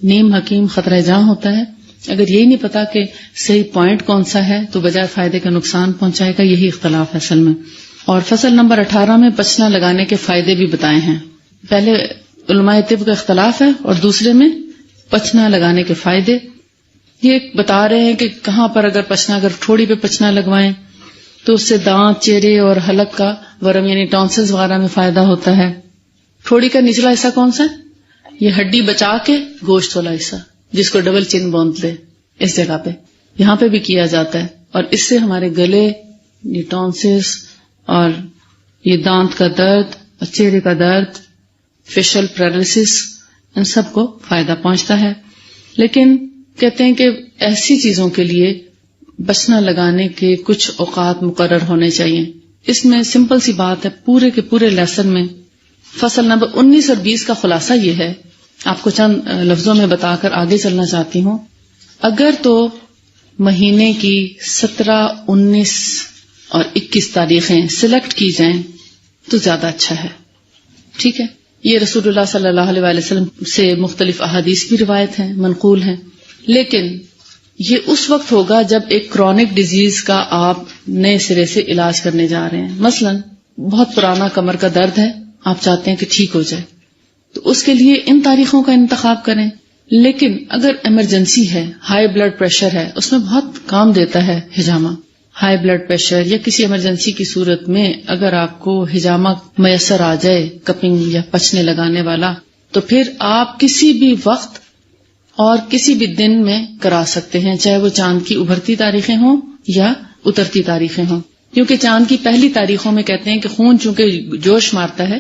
نیم حکیم خطرہ جاں ہوتا ہے. اگر یہی نہیں پتا کہ صحیح پوائنٹ کون سا ہے تو بجائے فائدے کا نقصان پہنچائے گا. یہی اختلاف ہے اصل میں. اور فصل نمبر 18 میں پچنا لگانے کے فائدے بھی بتائے ہیں. پہلے علماء طب کا اختلاف ہے اور دوسرے میں پچنا لگانے کے فائدے. یہ بتا رہے ہیں کہ کہاں پر اگر ٹھوڑی پہ پچنا لگوائیں تو اس سے دانت، چہرے اور حلق کا ورم یعنی ٹونسلز وغیرہ میں فائدہ ہوتا ہے. ٹھوڑی کا نچلا حصہ کون سا ہے؟ یہ ہڈی بچا کے گوشت والا حصہ جس کو ڈبل چن بولتے، اس جگہ پہ یہاں پہ بھی کیا جاتا ہے. اور اس سے ہمارے گلے، یہ ٹونسلز اور یہ دانت کا درد اور چہرے کا درد، فیشل پیرالسس، ان سب کو فائدہ پہنچتا ہے. لیکن کہتے ہیں کہ ایسی چیزوں کے لیے بچنا لگانے کے کچھ اوقات مقرر ہونے چاہیے. اس میں سمپل سی بات ہے، پورے کے پورے لیسن میں فصل نمبر 19 اور 20 کا خلاصہ یہ ہے. آپ کو چند لفظوں میں بتا کر آگے چلنا چاہتی ہوں. اگر تو مہینے کی 17, 19 اور 21 تاریخیں سلیکٹ کی جائیں تو زیادہ اچھا ہے. ٹھیک ہے، یہ رسول اللہ صلی اللہ علیہ وآلہ وسلم سے مختلف احادیث بھی روایت ہیں، منقول ہیں. لیکن یہ اس وقت ہوگا جب ایک کرونک ڈیزیز کا آپ نئے سرے سے علاج کرنے جا رہے ہیں. مثلا بہت پرانا کمر کا درد ہے، آپ چاہتے ہیں کہ ٹھیک ہو جائے، تو اس کے لیے ان تاریخوں کا انتخاب کریں. لیکن اگر ایمرجنسی ہے، ہائی بلڈ پریشر ہے، اس میں بہت کام دیتا ہے حجامہ. ہائی بلڈ پریشر یا کسی ایمرجنسی کی صورت میں اگر آپ کو حجامہ میسر آ جائے، کپنگ یا پچنے لگانے والا، تو پھر آپ کسی بھی وقت اور کسی بھی دن میں کرا سکتے ہیں، چاہے وہ چاند کی ابھرتی تاریخیں ہوں یا اترتی تاریخیں ہوں. کیونکہ چاند کی پہلی تاریخوں میں کہتے ہیں کہ خون چونکہ جوش مارتا ہے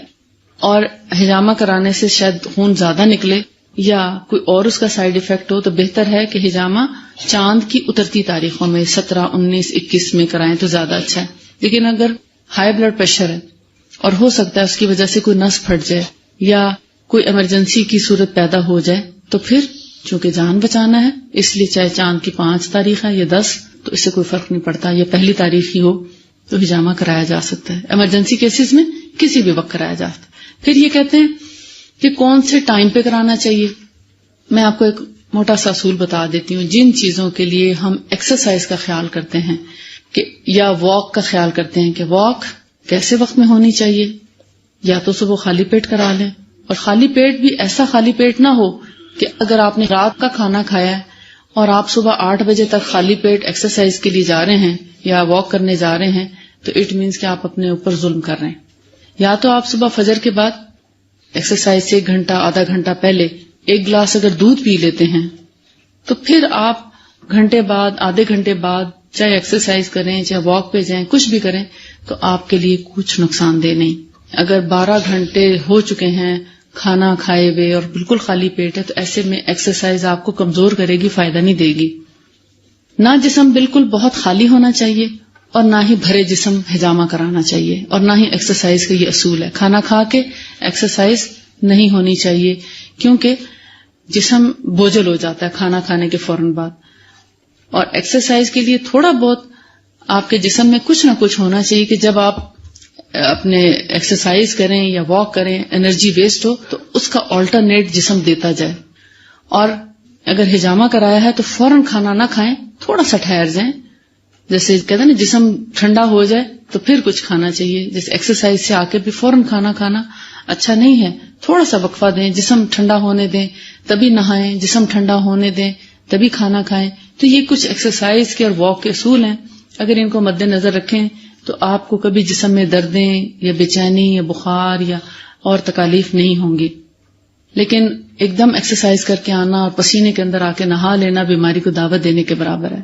اور حجامہ کرانے سے شاید خون زیادہ نکلے یا کوئی اور اس کا سائیڈ ایفیکٹ ہو، تو بہتر ہے کہ حجامہ چاند کی اترتی تاریخوں میں 17, 19, 21 میں کرائیں تو زیادہ اچھا ہے. لیکن اگر ہائی بلڈ پریشر ہے اور ہو سکتا ہے اس کی وجہ سے کوئی نس پھٹ جائے یا کوئی ایمرجنسی کی صورت پیدا ہو جائے، تو پھر چونکہ جان بچانا ہے، اس لیے چاہے چاند کی 5 تاریخ ہے یا 10، تو اس سے کوئی فرق نہیں پڑتا. یا پہلی تاریخ ہی ہو تو حجامہ کرایا جا سکتا ہے. ایمرجنسی کیسز میں کسی بھی وقت کرایا جا سکتا ہے. پھر یہ کہتے ہیں کہ کون سے ٹائم پہ کرانا چاہیے. میں آپ کو ایک موٹا سا اصول بتا دیتی ہوں. جن چیزوں کے لیے ہم ایکسرسائز کا خیال کرتے ہیں کہ یا واک کا خیال کرتے ہیں کہ واک کیسے وقت میں ہونی چاہیے، یا تو صبح خالی پیٹ کرا لیں، اور خالی پیٹ بھی ایسا خالی پیٹ نہ ہو کہ اگر آپ نے رات کا کھانا کھایا ہے اور آپ صبح 8 بجے تک خالی پیٹ ایکسرسائز کے لیے جا رہے ہیں یا واک کرنے جا رہے ہیں، تو اٹ مینس کہ آپ اپنے اوپر ظلم کر رہے ہیں. یا تو آپ صبح فجر کے بعد ایکسرسائز سے 1 گھنٹہ آدھا گھنٹہ پہلے 1 گلاس اگر دودھ پی لیتے ہیں، تو پھر آپ گھنٹے بعد آدھے گھنٹے بعد چاہے ایکسرسائز کریں چاہے واک پہ جائیں کچھ بھی کریں تو آپ کے لیے کچھ نقصان دہ نہیں. اگر 12 گھنٹے ہو چکے ہیں کھانا کھائے ہوئے اور بالکل خالی پیٹ ہے تو ایسے میں ایکسرسائز آپ کو کمزور کرے گی، فائدہ نہیں دے گی. نہ جسم بالکل بہت خالی ہونا چاہیے اور نہ ہی بھرے جسم حجامہ کرانا چاہیے، اور نہ ہی ایکسرسائز کا یہ اصول ہے. کھانا کھا کے ایکسرسائز نہیں ہونی چاہیے کیونکہ جسم بوجھل ہو جاتا ہے کھانا کھانے کے فوراً بعد. اور ایکسرسائز کے لیے تھوڑا بہت آپ کے جسم میں کچھ نہ کچھ ہونا چاہیے کہ جب آپ اپنے ایکسرسائز کریں یا واک کریں انرجی ویسٹ ہو تو اس کا آلٹرنیٹ جسم دیتا جائے. اور اگر حجامہ کرایا ہے تو فوراً کھانا نہ کھائیں، تھوڑا سا ٹھہر جائیں. جیسے کہتے ہیں نا جسم ٹھنڈا ہو جائے تو پھر کچھ کھانا چاہیے. جیسے ایکسرسائز سے آ کے بھی فوراً کھانا کھانا اچھا نہیں ہے، تھوڑا سا وقفہ دیں، جسم ٹھنڈا ہونے دیں تبھی نہائیں، جسم ٹھنڈا ہونے دیں تبھی کھانا کھائیں. تو یہ کچھ ایکسرسائز کے اور واک کے اصول ہیں. اگر ان کو مد نظر رکھیں تو آپ کو کبھی جسم میں دردیں یا بے چینی یا بخار یا اور تکالیف نہیں ہوں گی. لیکن ایک دم ایکسرسائز کر کے آنا اور پسینے کے اندر آ کے نہا لینا بیماری کو دعوت دینے کے برابر ہے.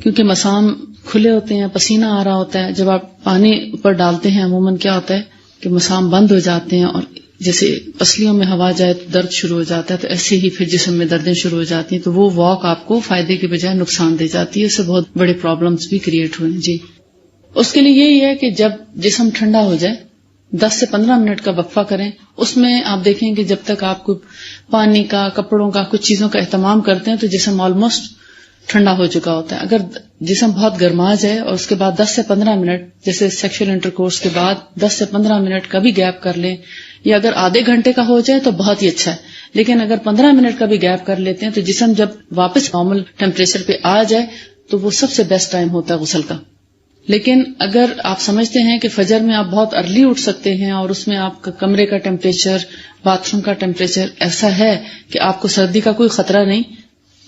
کیونکہ مسام کھلے ہوتے ہیں، پسینہ آ رہا ہوتا ہے، جب آپ پانی اوپر ڈالتے ہیں عموماً کیا ہوتا ہے کہ مسام بند ہو جاتے ہیں اور جیسے پسلیوں میں ہوا جائے تو درد شروع ہو جاتا ہے، تو ایسے ہی پھر جسم میں دردیں شروع ہو جاتی ہیں. تو وہ واک آپ کو فائدے کے بجائے نقصان دے جاتی ہے، اس سے بہت بڑے پرابلمز بھی کریٹ ہوئے ہیں. جی اس کے لیے یہی ہے کہ جب جسم ٹھنڈا ہو جائے 10 سے 15 منٹ کا وقفہ کریں. اس میں آپ دیکھیں کہ جب تک آپ کو پانی کا، کپڑوں کا، کچھ چیزوں کا اہتمام کرتے ہیں تو جسم آلموسٹ ٹھنڈا ہو چکا ہوتا ہے. اگر جسم بہت گرما جائے اور اس کے بعد 10 سے 15 منٹ جیسے سیکشل انٹرکورس کے بعد 10 سے 15 منٹ کا بھی گیپ کر لیں، یا اگر آدھے گھنٹے کا ہو جائے تو بہت ہی اچھا ہے. لیکن اگر 15 منٹ کا بھی گیپ کر لیتے ہیں تو جسم جب واپس نارمل ٹیمپریچر پہ آ جائے تو وہ سب سے بیسٹ ٹائم ہوتا ہے غسل کا. لیکن اگر آپ سمجھتے ہیں کہ فجر میں آپ بہت ارلی اٹھ سکتے ہیں اور اس میں آپ کا کمرے کا ٹیمپریچر، باتھ روم کا ٹیمپریچر ایسا ہے کہ آپ کو سردی کا کوئی خطرہ نہیں،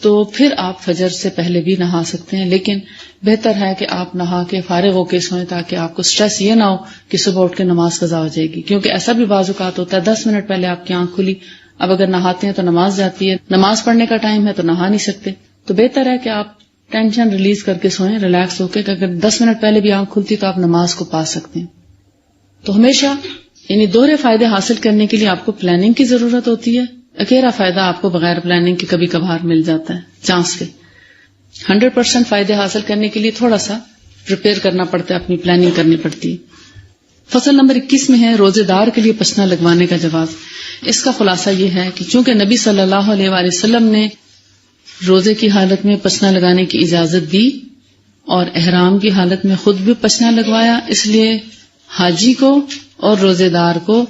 تو پھر آپ فجر سے پہلے بھی نہا سکتے ہیں. لیکن بہتر ہے کہ آپ نہا کے فارغ ہو کے سوئیں تاکہ آپ کو سٹریس یہ نہ ہو کہ صبح اٹھ کے نماز قضا ہو جائے گی. کیونکہ ایسا بھی بعض اوقات ہوتا ہے 10 منٹ پہلے آپ کی آنکھ کھلی، اب اگر نہاتے ہیں تو نماز جاتی ہے، نماز پڑھنے کا ٹائم ہے تو نہا نہیں سکتے. تو بہتر ہے کہ آپ ٹینشن ریلیز کر کے سوئیں، ریلیکس ہو کے، کہ اگر 10 منٹ پہلے بھی آنکھ کھلتی تو آپ نماز کو پا سکتے ہیں. تو ہمیشہ یعنی دوہرے فائدے حاصل کرنے کے لیے آپ کو پلاننگ کی ضرورت ہوتی ہے. اکیلا فائدہ آپ کو بغیر پلاننگ کے کبھی کبھار مل جاتا ہے چانس کے. 100% فائدے حاصل کرنے کے لیے تھوڑا سا پریپیئر کرنا پڑتا ہے، اپنی پلاننگ کرنی پڑتی ہے. فصل نمبر 21 میں ہے روزے دار کے لیے پچنا لگوانے کا جواز. اس کا خلاصہ یہ ہے کہ چونکہ نبی صلی اللہ علیہ وآلہ وسلم نے روزے کی حالت میں پسنا لگانے کی اجازت دی اور احرام کی حالت میں خود بھی پسنا لگوایا، اس لیے حاجی کو اور روزے دار کو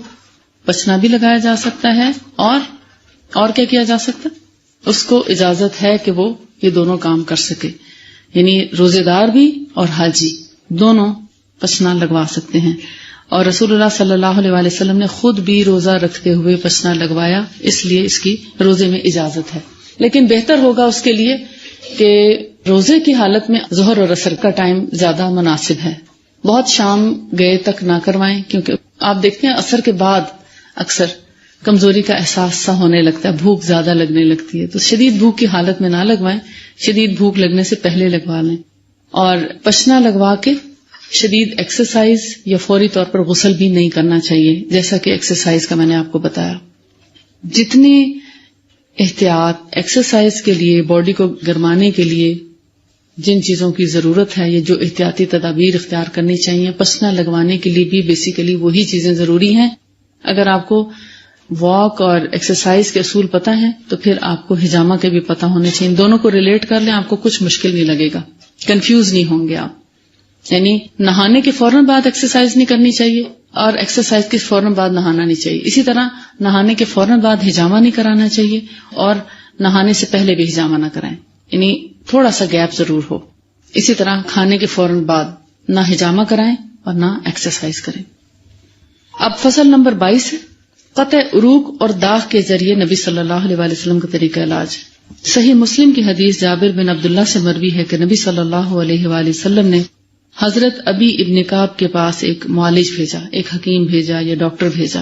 پسنا بھی لگایا جا سکتا ہے اور کیا کیا جا سکتا ہے، اس کو اجازت ہے کہ وہ یہ دونوں کام کر سکے، یعنی روزے دار بھی اور حاجی دونوں پسنا لگوا سکتے ہیں. اور رسول اللہ صلی اللہ علیہ وآلہ وسلم نے خود بھی روزہ رکھتے ہوئے پسنا لگوایا، اس لیے اس کی روزے میں اجازت ہے. لیکن بہتر ہوگا اس کے لیے کہ روزے کی حالت میں ظہر اور عصر کا ٹائم زیادہ مناسب ہے، بہت شام گئے تک نہ کروائیں، کیونکہ آپ دیکھتے ہیں عصر کے بعد اکثر کمزوری کا احساس سا ہونے لگتا ہے، بھوک زیادہ لگنے لگتی ہے، تو شدید بھوک کی حالت میں نہ لگوائیں، شدید بھوک لگنے سے پہلے لگوا لیں. اور پسنا لگوا کے شدید ایکسرسائز یا فوری طور پر غسل بھی نہیں کرنا چاہیے، جیسا کہ ایکسرسائز کا میں نے آپ کو بتایا. جتنی احتیاط ایکسرسائز کے لیے، باڈی کو گرمانے کے لیے جن چیزوں کی ضرورت ہے یا جو احتیاطی تدابیر اختیار کرنی چاہیے، پسنا لگوانے کے لیے بھی بیسیکلی وہی چیزیں ضروری ہیں. اگر آپ کو واک اور ایکسرسائز کے اصول پتہ ہیں تو پھر آپ کو حجامہ کے بھی پتہ ہونے چاہیے. دونوں کو ریلیٹ کر لیں، آپ کو کچھ مشکل نہیں لگے گا، کنفیوز نہیں ہوں گے آپ. یعنی نہانے کے فوراً بعد ایکسرسائز نہیں کرنی چاہیے اور ایکسرسائز کے فوراً بعد نہانا نہیں چاہیے. اسی طرح نہانے کے فوراً بعد حجامہ نہیں کرانا چاہیے اور نہانے سے پہلے بھی حجامہ نہ کرائیں، یعنی تھوڑا سا گیپ ضرور ہو. اسی طرح کھانے کے فوراً بعد نہ حجامہ کرائیں اور نہ ایکسرسائز کریں. اب فصل نمبر 22 ہے قطع عروق اور داغ کے ذریعے نبی صلی اللہ علیہ وآلہ وسلم کا طریقہ علاج. صحیح مسلم کی حدیث جابر بن عبداللہ سے مروی ہے کہ نبی صلی اللہ علیہ وآلہ وسلم نے حضرت ابی ابن کعب کے پاس ایک معالج بھیجا، ایک حکیم بھیجا یا ڈاکٹر بھیجا.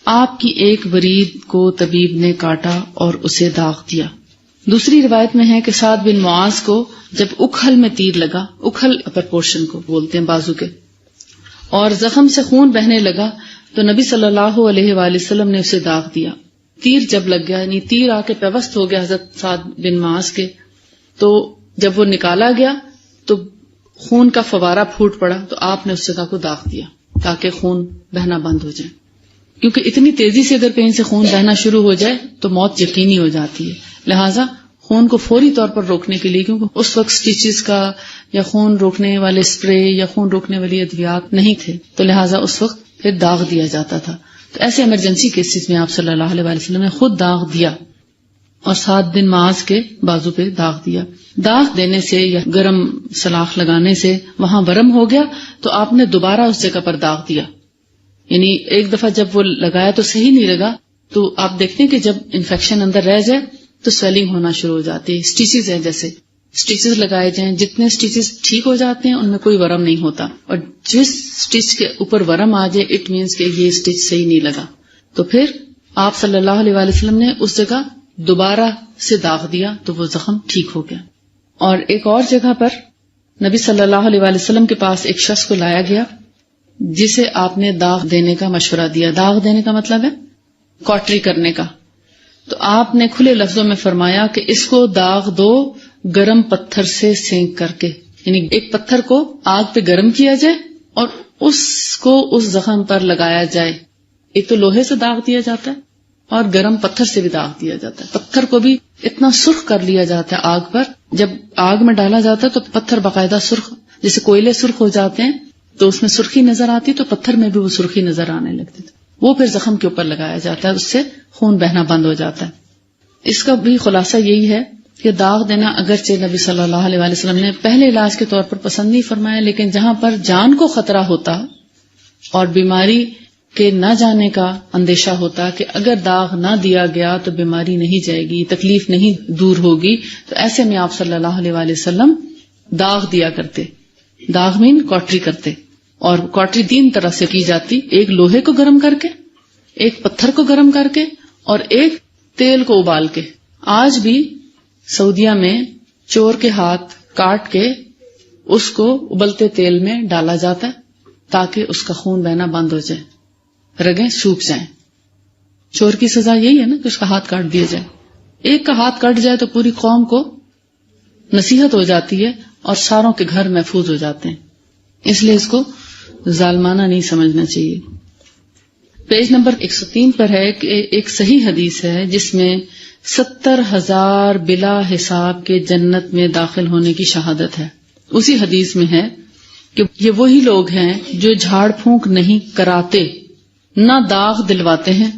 آپ کی ایک ورید کو طبیب نے کاٹا اور اسے داغ دیا. دوسری روایت میں ہے کہ سعد بن معاذ کو جب اکھل میں تیر لگا، اکھل اپر پورشن کو بولتے ہیں بازو کے، اور زخم سے خون بہنے لگا تو نبی صلی اللہ علیہ وآلہ وسلم نے اسے داغ دیا. تیر جب لگ گیا، یعنی تیر آ کے پیوست ہو گیا حضرت سعد بن معاذ کے، تو جب وہ نکالا گیا تو خون کا فوارہ پھوٹ پڑا تو آپ نے اس جگہ کو داغ دیا تاکہ خون بہنا بند ہو جائے، کیونکہ اتنی تیزی سے اگر کہیں سے خون بہنا شروع ہو جائے تو موت یقینی ہو جاتی ہے. لہٰذا خون کو فوری طور پر روکنے کے لیے، کیونکہ اس وقت سٹیچز کا یا خون روکنے والے اسپرے یا خون روکنے والی ادویات نہیں تھے، تو لہٰذا اس وقت پھر داغ دیا جاتا تھا. تو ایسے ایمرجنسی کیسز میں آپ صلی اللہ علیہ وآلہ وسلم نے خود داغ دیا اور سعد بن معاذ کے بازو پہ داغ دیا. داغ دینے سے یا گرم سلاخ لگانے سے وہاں ورم ہو گیا تو آپ نے دوبارہ اس جگہ پر داغ دیا. یعنی ایک دفعہ جب وہ لگایا تو صحیح نہیں لگا، تو آپ دیکھتے ہیں کہ جب انفیکشن اندر رہ جائے تو سویلنگ ہونا شروع ہو جاتی ہے. سٹیچز ہیں، جیسے سٹیچز لگائے جائیں، جتنے سٹیچز ٹھیک ہو جاتے ہیں ان میں کوئی ورم نہیں ہوتا، اور جس سٹیچ کے اوپر ورم آ جائے اٹ مینس کہ یہ سٹیچ صحیح نہیں لگا. تو پھر آپ صلی اللہ علیہ وآلہ وسلم نے اس جگہ دوبارہ سے داغ دیا تو وہ زخم ٹھیک ہو گیا. اور ایک اور جگہ پر نبی صلی اللہ علیہ وآلہ وسلم کے پاس ایک شخص کو لایا گیا جسے آپ نے داغ دینے کا مشورہ دیا. داغ دینے کا مطلب ہے کاٹری کرنے کا. تو آپ نے کھلے لفظوں میں فرمایا کہ اس کو داغ دو گرم پتھر سے سینک کر کے، یعنی ایک پتھر کو آگ پہ گرم کیا جائے اور اس کو اس زخم پر لگایا جائے. ایک تو لوہے سے داغ دیا جاتا ہے اور گرم پتھر سے بھی داغ دیا جاتا ہے. پتھر کو بھی اتنا سرخ کر لیا جاتا ہے آگ پر، جب آگ میں ڈالا جاتا ہے تو پتھر باقاعدہ سرخ، جیسے کوئلے سرخ ہو جاتے ہیں تو اس میں سرخی نظر آتی، تو پتھر میں بھی وہ سرخی نظر آنے لگتی تھی. وہ پھر زخم کے اوپر لگایا جاتا ہے، اس سے خون بہنا بند ہو جاتا ہے. اس کا بھی خلاصہ یہی ہے کہ داغ دینا اگرچہ نبی صلی اللہ علیہ وآلہ وسلم نے پہلے علاج کے طور پر پسند نہیں فرمایا، لیکن جہاں پر جان کو خطرہ ہوتا اور بیماری کے نہ جانے کا اندیشہ ہوتا کہ اگر داغ نہ دیا گیا تو بیماری نہیں جائے گی، تکلیف نہیں دور ہوگی، تو ایسے میں آپ صلی اللہ علیہ وآلہ وسلم داغ دیا کرتے. داغ مین کاٹری کرتے، اور کاٹری 3 طرح سے کی جاتی، ایک لوہے کو گرم کر کے، ایک پتھر کو گرم کر کے، اور ایک تیل کو ابال کے. آج بھی سعودیہ میں چور کے ہاتھ کاٹ کے اس کو ابلتے تیل میں ڈالا جاتا ہے تاکہ اس کا خون بہنا بند ہو جائے، رگیں سوکھ جائیں. چور کی سزا یہی ہے نا کہ اس کا ہاتھ کاٹ دیا جائے. ایک کا ہاتھ کٹ جائے تو پوری قوم کو نصیحت ہو جاتی ہے اور ساروں کے گھر محفوظ ہو جاتے ہیں. اس لیے اس کو ظالمانہ نہیں سمجھنا چاہیے. پیج نمبر 103 پر ہے کہ ایک صحیح حدیث ہے جس میں 70,000 بلا حساب کے جنت میں داخل ہونے کی شہادت ہے. اسی حدیث میں ہے کہ یہ وہی لوگ ہیں جو جھاڑ پھونک نہیں کراتے، نہ داغ دلواتے ہیں،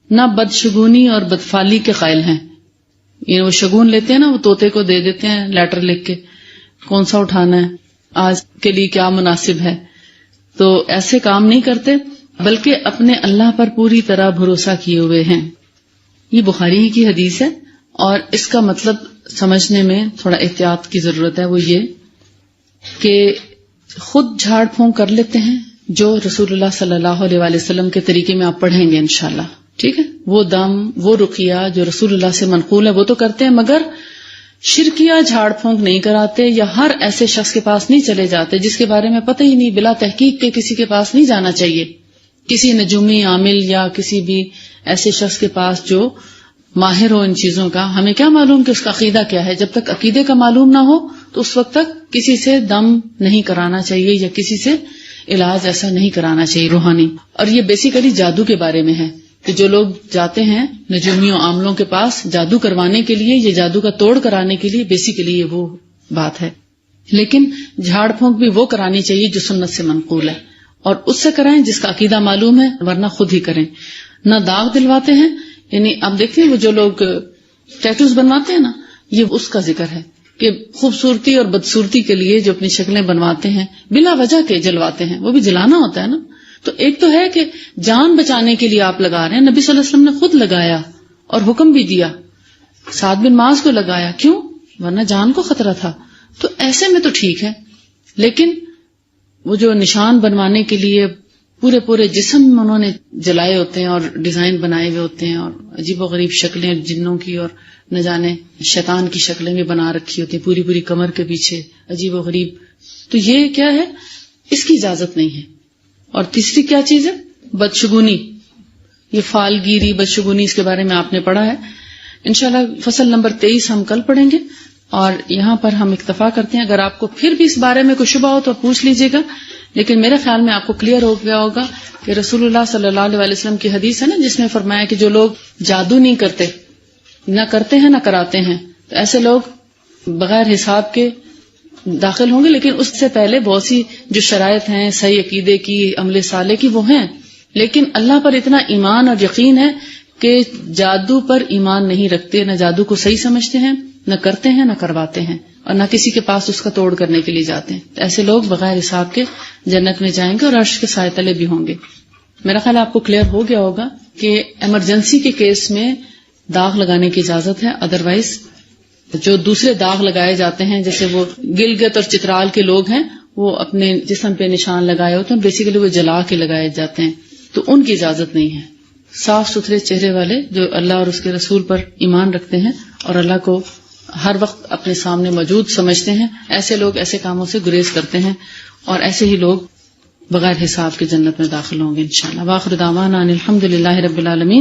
نہ بدشگونی اور بدفالی کے قائل ہیں. یہ وہ شگون لیتے ہیں نا، وہ طوطے کو دے دیتے ہیں لیٹر لکھ کے، کون سا اٹھانا ہے، آج کے لیے کیا مناسب ہے. تو ایسے کام نہیں کرتے، بلکہ اپنے اللہ پر پوری طرح بھروسہ کیے ہوئے ہیں. یہ بخاری کی حدیث ہے، اور اس کا مطلب سمجھنے میں تھوڑا احتیاط کی ضرورت ہے. وہ یہ کہ خود جھاڑ پھونک کر لیتے ہیں جو رسول اللہ صلی اللہ علیہ وآلہ وسلم کے طریقے میں آپ پڑھیں گے انشاءاللہ. ٹھیک ہے، وہ دم، وہ رقیہ جو رسول اللہ سے منقول ہے وہ تو کرتے ہیں، مگر شرکیہ جھاڑ پھونک نہیں کراتے، یا ہر ایسے شخص کے پاس نہیں چلے جاتے جس کے بارے میں پتہ ہی نہیں، بلا تحقیق کے کسی کے پاس نہیں جانا چاہیے. کسی نجومی عامل یا کسی بھی ایسے شخص کے پاس جو ماہر ہو ان چیزوں کا. ہمیں کیا معلوم کہ اس کا عقیدہ کیا ہے؟ جب تک عقیدے کا معلوم نہ ہو تو اس وقت تک کسی سے دم نہیں کرانا چاہیے یا کسی سے علاج ایسا نہیں کرانا چاہیے روحانی. اور یہ بیسیکلی جادو کے بارے میں ہے کہ جو لوگ جاتے ہیں نجومیوں عاملوں کے پاس جادو کروانے کے لیے یا جادو کا توڑ کرانے کے لیے، بیسیکلی یہ وہ بات ہے. لیکن جھاڑ پھونک بھی وہ کرانی چاہیے جو سنت سے منقول ہے، اور اس سے کرائیں جس کا عقیدہ معلوم ہے، ورنہ خود ہی کریں. نہ داغ دلواتے ہیں، یعنی آپ دیکھتے ہیں وہ جو لوگ ٹیٹوز بنواتے ہیں نا، یہ اس کا ذکر ہے کہ خوبصورتی اور بدصورتی کے لیے جو اپنی شکلیں بنواتے ہیں بلا وجہ کے جلواتے ہیں، وہ بھی جلانا ہوتا ہے نا. تو ایک تو ہے کہ جان بچانے کے لیے آپ لگا رہے ہیں، نبی صلی اللہ علیہ وسلم نے خود لگایا اور حکم بھی دیا، سعد بن معاذ کو لگایا، کیوں؟ ورنہ جان کو خطرہ تھا. تو ایسے میں تو ٹھیک ہے، لیکن وہ جو نشان بنوانے کے لیے پورے جسم میں انہوں نے جلائے ہوتے ہیں اور ڈیزائن بنائے ہوئے ہوتے ہیں، اور عجیب و غریب شکلیں جنوں کی اور نہ جانے شیطان کی شکلیں بھی بنا رکھی ہوتی ہیں پوری کمر کے پیچھے، عجیب و غریب. تو یہ کیا ہے؟ اس کی اجازت نہیں ہے. اور تیسری کیا چیز ہے؟ بدشگونی. یہ فال گیری، بدشگونی، اس کے بارے میں آپ نے پڑھا ہے. انشاءاللہ فصل نمبر 23 ہم کل پڑھیں گے، اور یہاں پر ہم اکتفا کرتے ہیں. اگر آپ کو پھر بھی اس بارے میں کوئی شبہ ہو تو پوچھ لیجئے گا، لیکن میرے خیال میں آپ کو کلیئر ہو گیا ہوگا کہ رسول اللہ صلی اللہ علیہ وسلم کی حدیث ہے نا جس میں فرمایا کہ جو لوگ جادو نہیں کرتے، نہ کرتے ہیں نہ کراتے ہیں، تو ایسے لوگ بغیر حساب کے داخل ہوں گے. لیکن اس سے پہلے بہت سی جو شرائط ہیں صحیح عقیدے کی، عمل صالح کی، وہ ہیں. لیکن اللہ پر اتنا ایمان اور یقین ہے کہ جادو پر ایمان نہیں رکھتے، نہ جادو کو صحیح سمجھتے ہیں، نہ کرتے ہیں نہ کرواتے ہیں، اور نہ کسی کے پاس اس کا توڑ کرنے کے لیے جاتے ہیں. تو ایسے لوگ بغیر حساب کے جنت میں جائیں گے اور عرش کے سائے تلے بھی ہوں گے. میرا خیال آپ کو کلیئر ہو گیا ہوگا کہ ایمرجنسی کے کیس میں داغ لگانے کی اجازت ہے، ادروائز جو دوسرے داغ لگائے جاتے ہیں، جیسے وہ گلگت اور چترال کے لوگ ہیں، وہ اپنے جسم پہ نشان لگائے ہوتے ہیں، بیسیکلی وہ جلا کے لگائے جاتے ہیں، تو ان کی اجازت نہیں ہے. صاف ستھرے چہرے والے جو اللہ اور اس کے رسول پر ایمان رکھتے ہیں اور اللہ کو ہر وقت اپنے سامنے موجود سمجھتے ہیں، ایسے لوگ ایسے کاموں سے گریز کرتے ہیں، اور ایسے ہی لوگ بغیر حساب کے جنت میں داخل ہوں گے انشاءاللہ. وآخر دعوانا ان الحمد للہ رب العالمین.